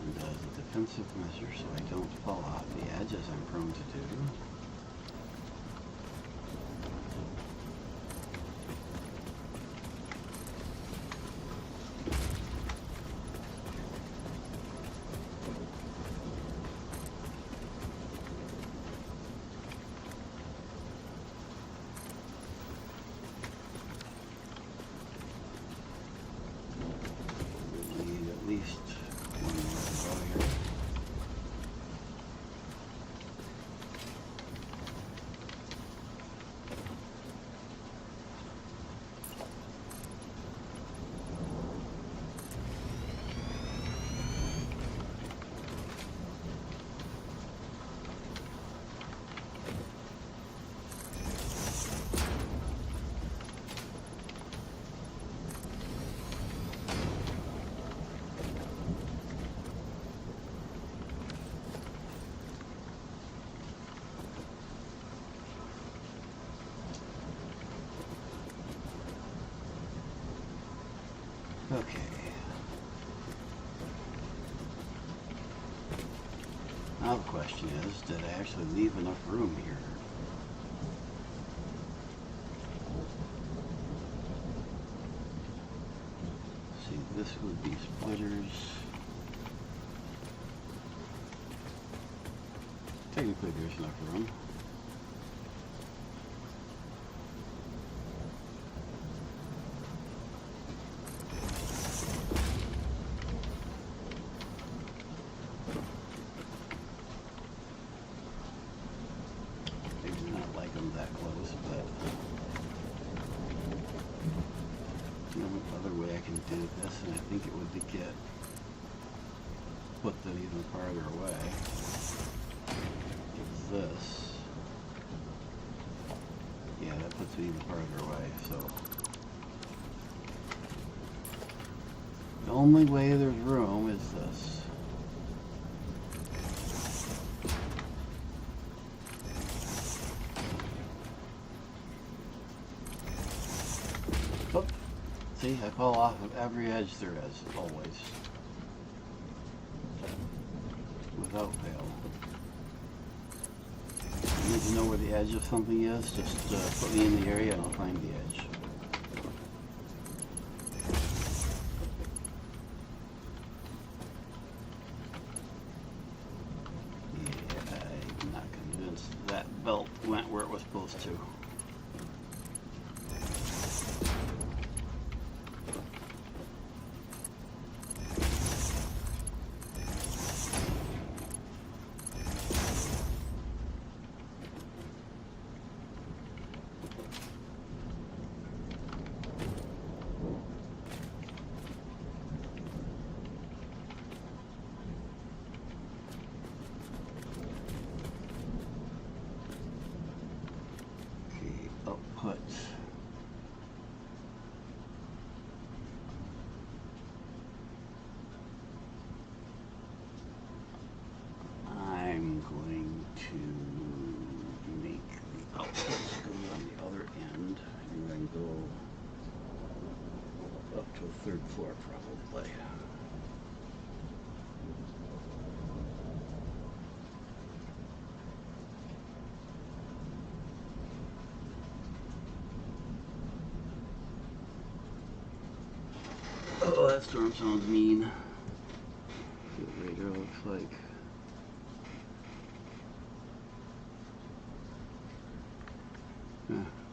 And as a defensive measure so I don't fall off the edge as I'm prone to do. Okay. Now the question is, did I actually leave enough room here? See, this would be splitters. technically there's enough room. I do not like them that close, but the only other way I can do this, and I think it would be put them even farther away, is this. Yeah, that puts me even farther away, so. The only way there's room is this. Oh, see, I fall off of every edge there is, always. Without fail. You need to know where the edge of something is, just put me in the area and I'll find the edge. Yeah, I'm not convinced that belt went where it was supposed to. Output. I'm going to make the outputs go on the other end and then go up to a third floor probably. Oh, that storm sounds mean. See what radar looks like.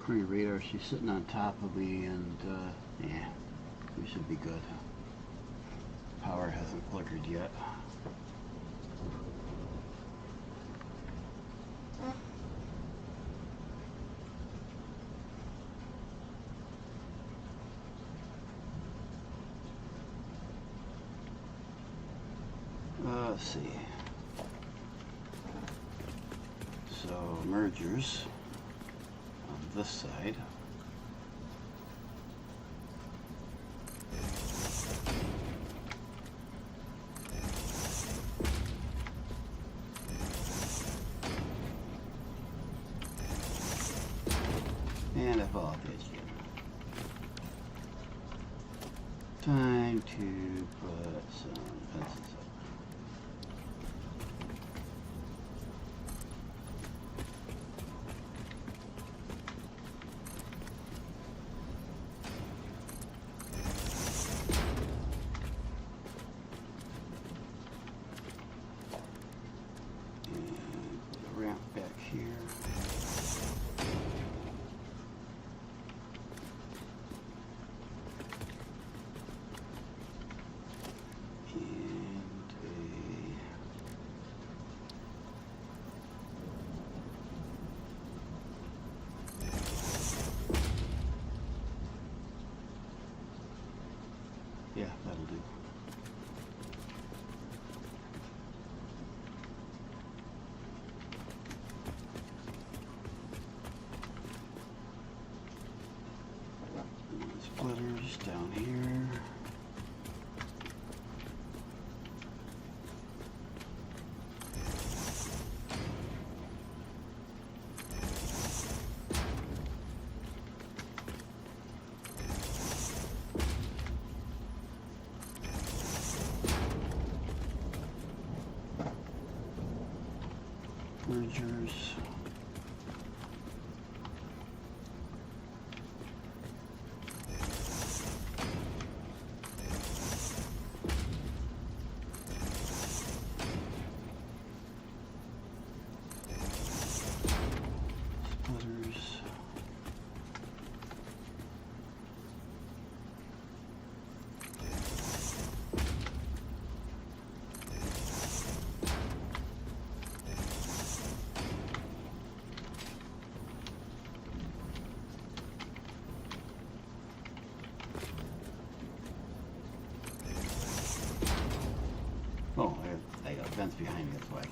According to radar, she's sitting on top of me, and yeah, we should be good. Power hasn't flickered yet. Let's see. So mergers on this side. And I fall off the edge again. Time to put some fences up. Yeah, that'll do. Splitters down here. Mergers.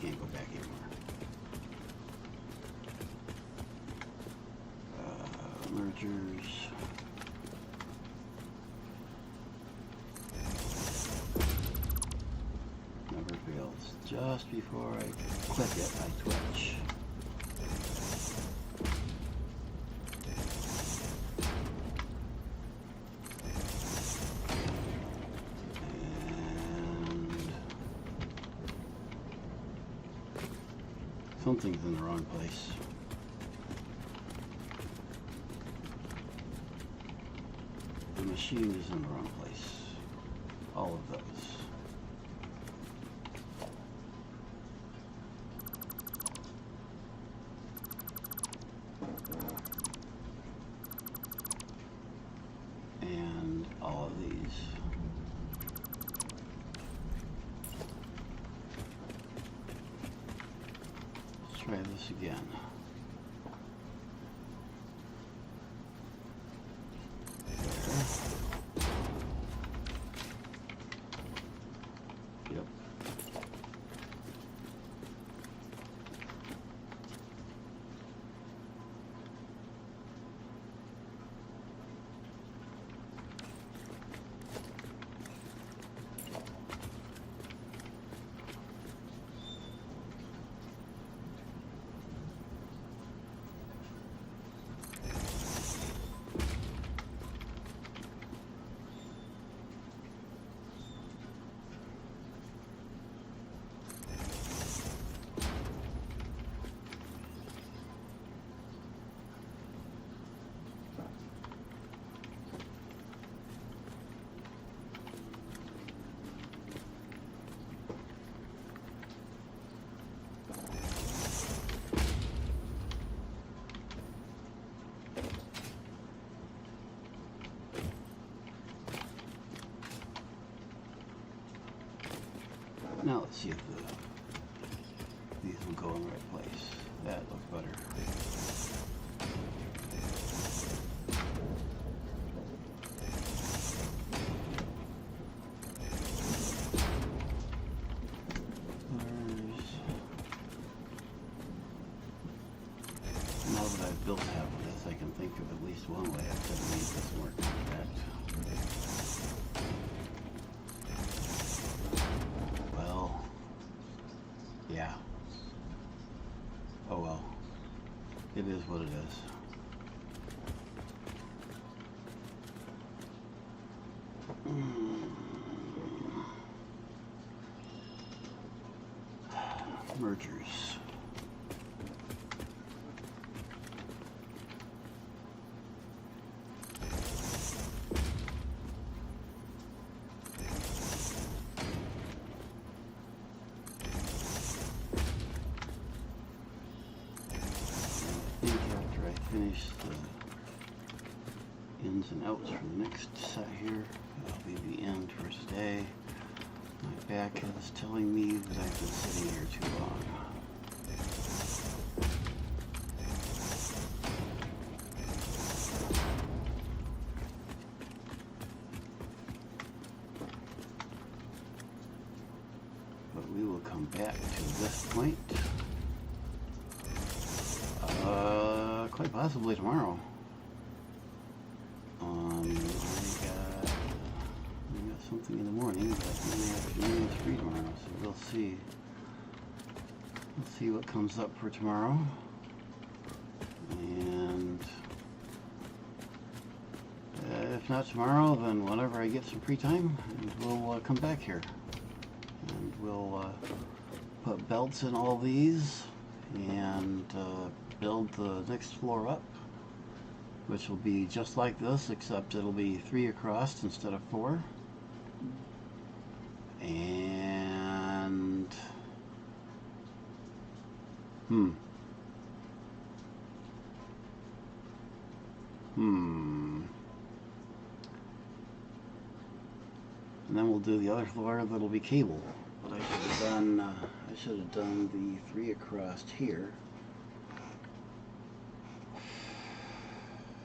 can't go back anymore. Mergers. Never fails. Just before I click it, I twitch. Something's in the wrong place. The machine is in the wrong place. All of those. And all of these. Try this again. There. Yep. Now let's see if these will go in the right place. That looks better. Now that I've built half of this, I can think of at least one way I could make this more compact. Yeah. Oh well. It is what it is. Mergers. Finish the ins and outs for the next set here. That'll be the end for today. My back is telling me that I've been sitting here too long. But we will come back to this point. Quite possibly tomorrow. I got something in the morning, but in the afternoon is free tomorrow, so we'll see. We'll see what comes up for tomorrow. And if not tomorrow, then whenever I get some free time, and we'll come back here. And we'll put belts in all these and build the next floor up, which will be just like this, except it'll be 3 across instead of 4. And and then we'll do the other floor that'll be cable. But I should have done the 3 across here.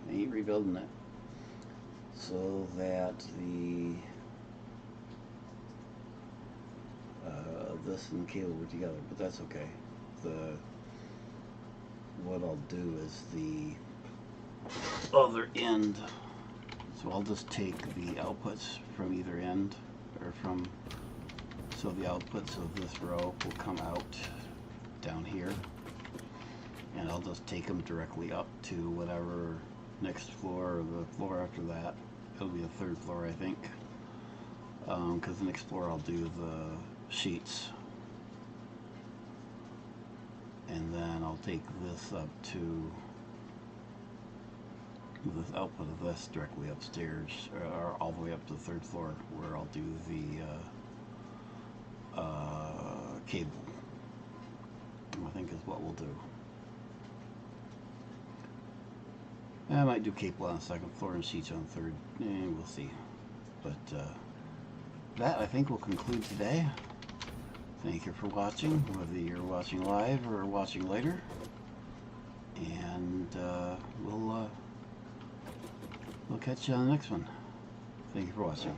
I ain't rebuilding it, so that this and the cable were together, but that's okay. What I'll do is the other end, so I'll just take the outputs from either end, or so the outputs of this row will come out down here, and I'll just take them directly up to whatever next floor, or the floor after that. It'll be the third floor, I think, because the next floor I'll do the sheets, and then I'll take this up to this output of this directly upstairs, or all the way up to the third floor, where I'll do the cable, I think is what we'll do. I might do cable on the second floor and sheets on the third, we'll see. But that, I think, will conclude today. Thank you for watching, whether you're watching live or watching later. And we'll catch you on the next one. Thank you for watching.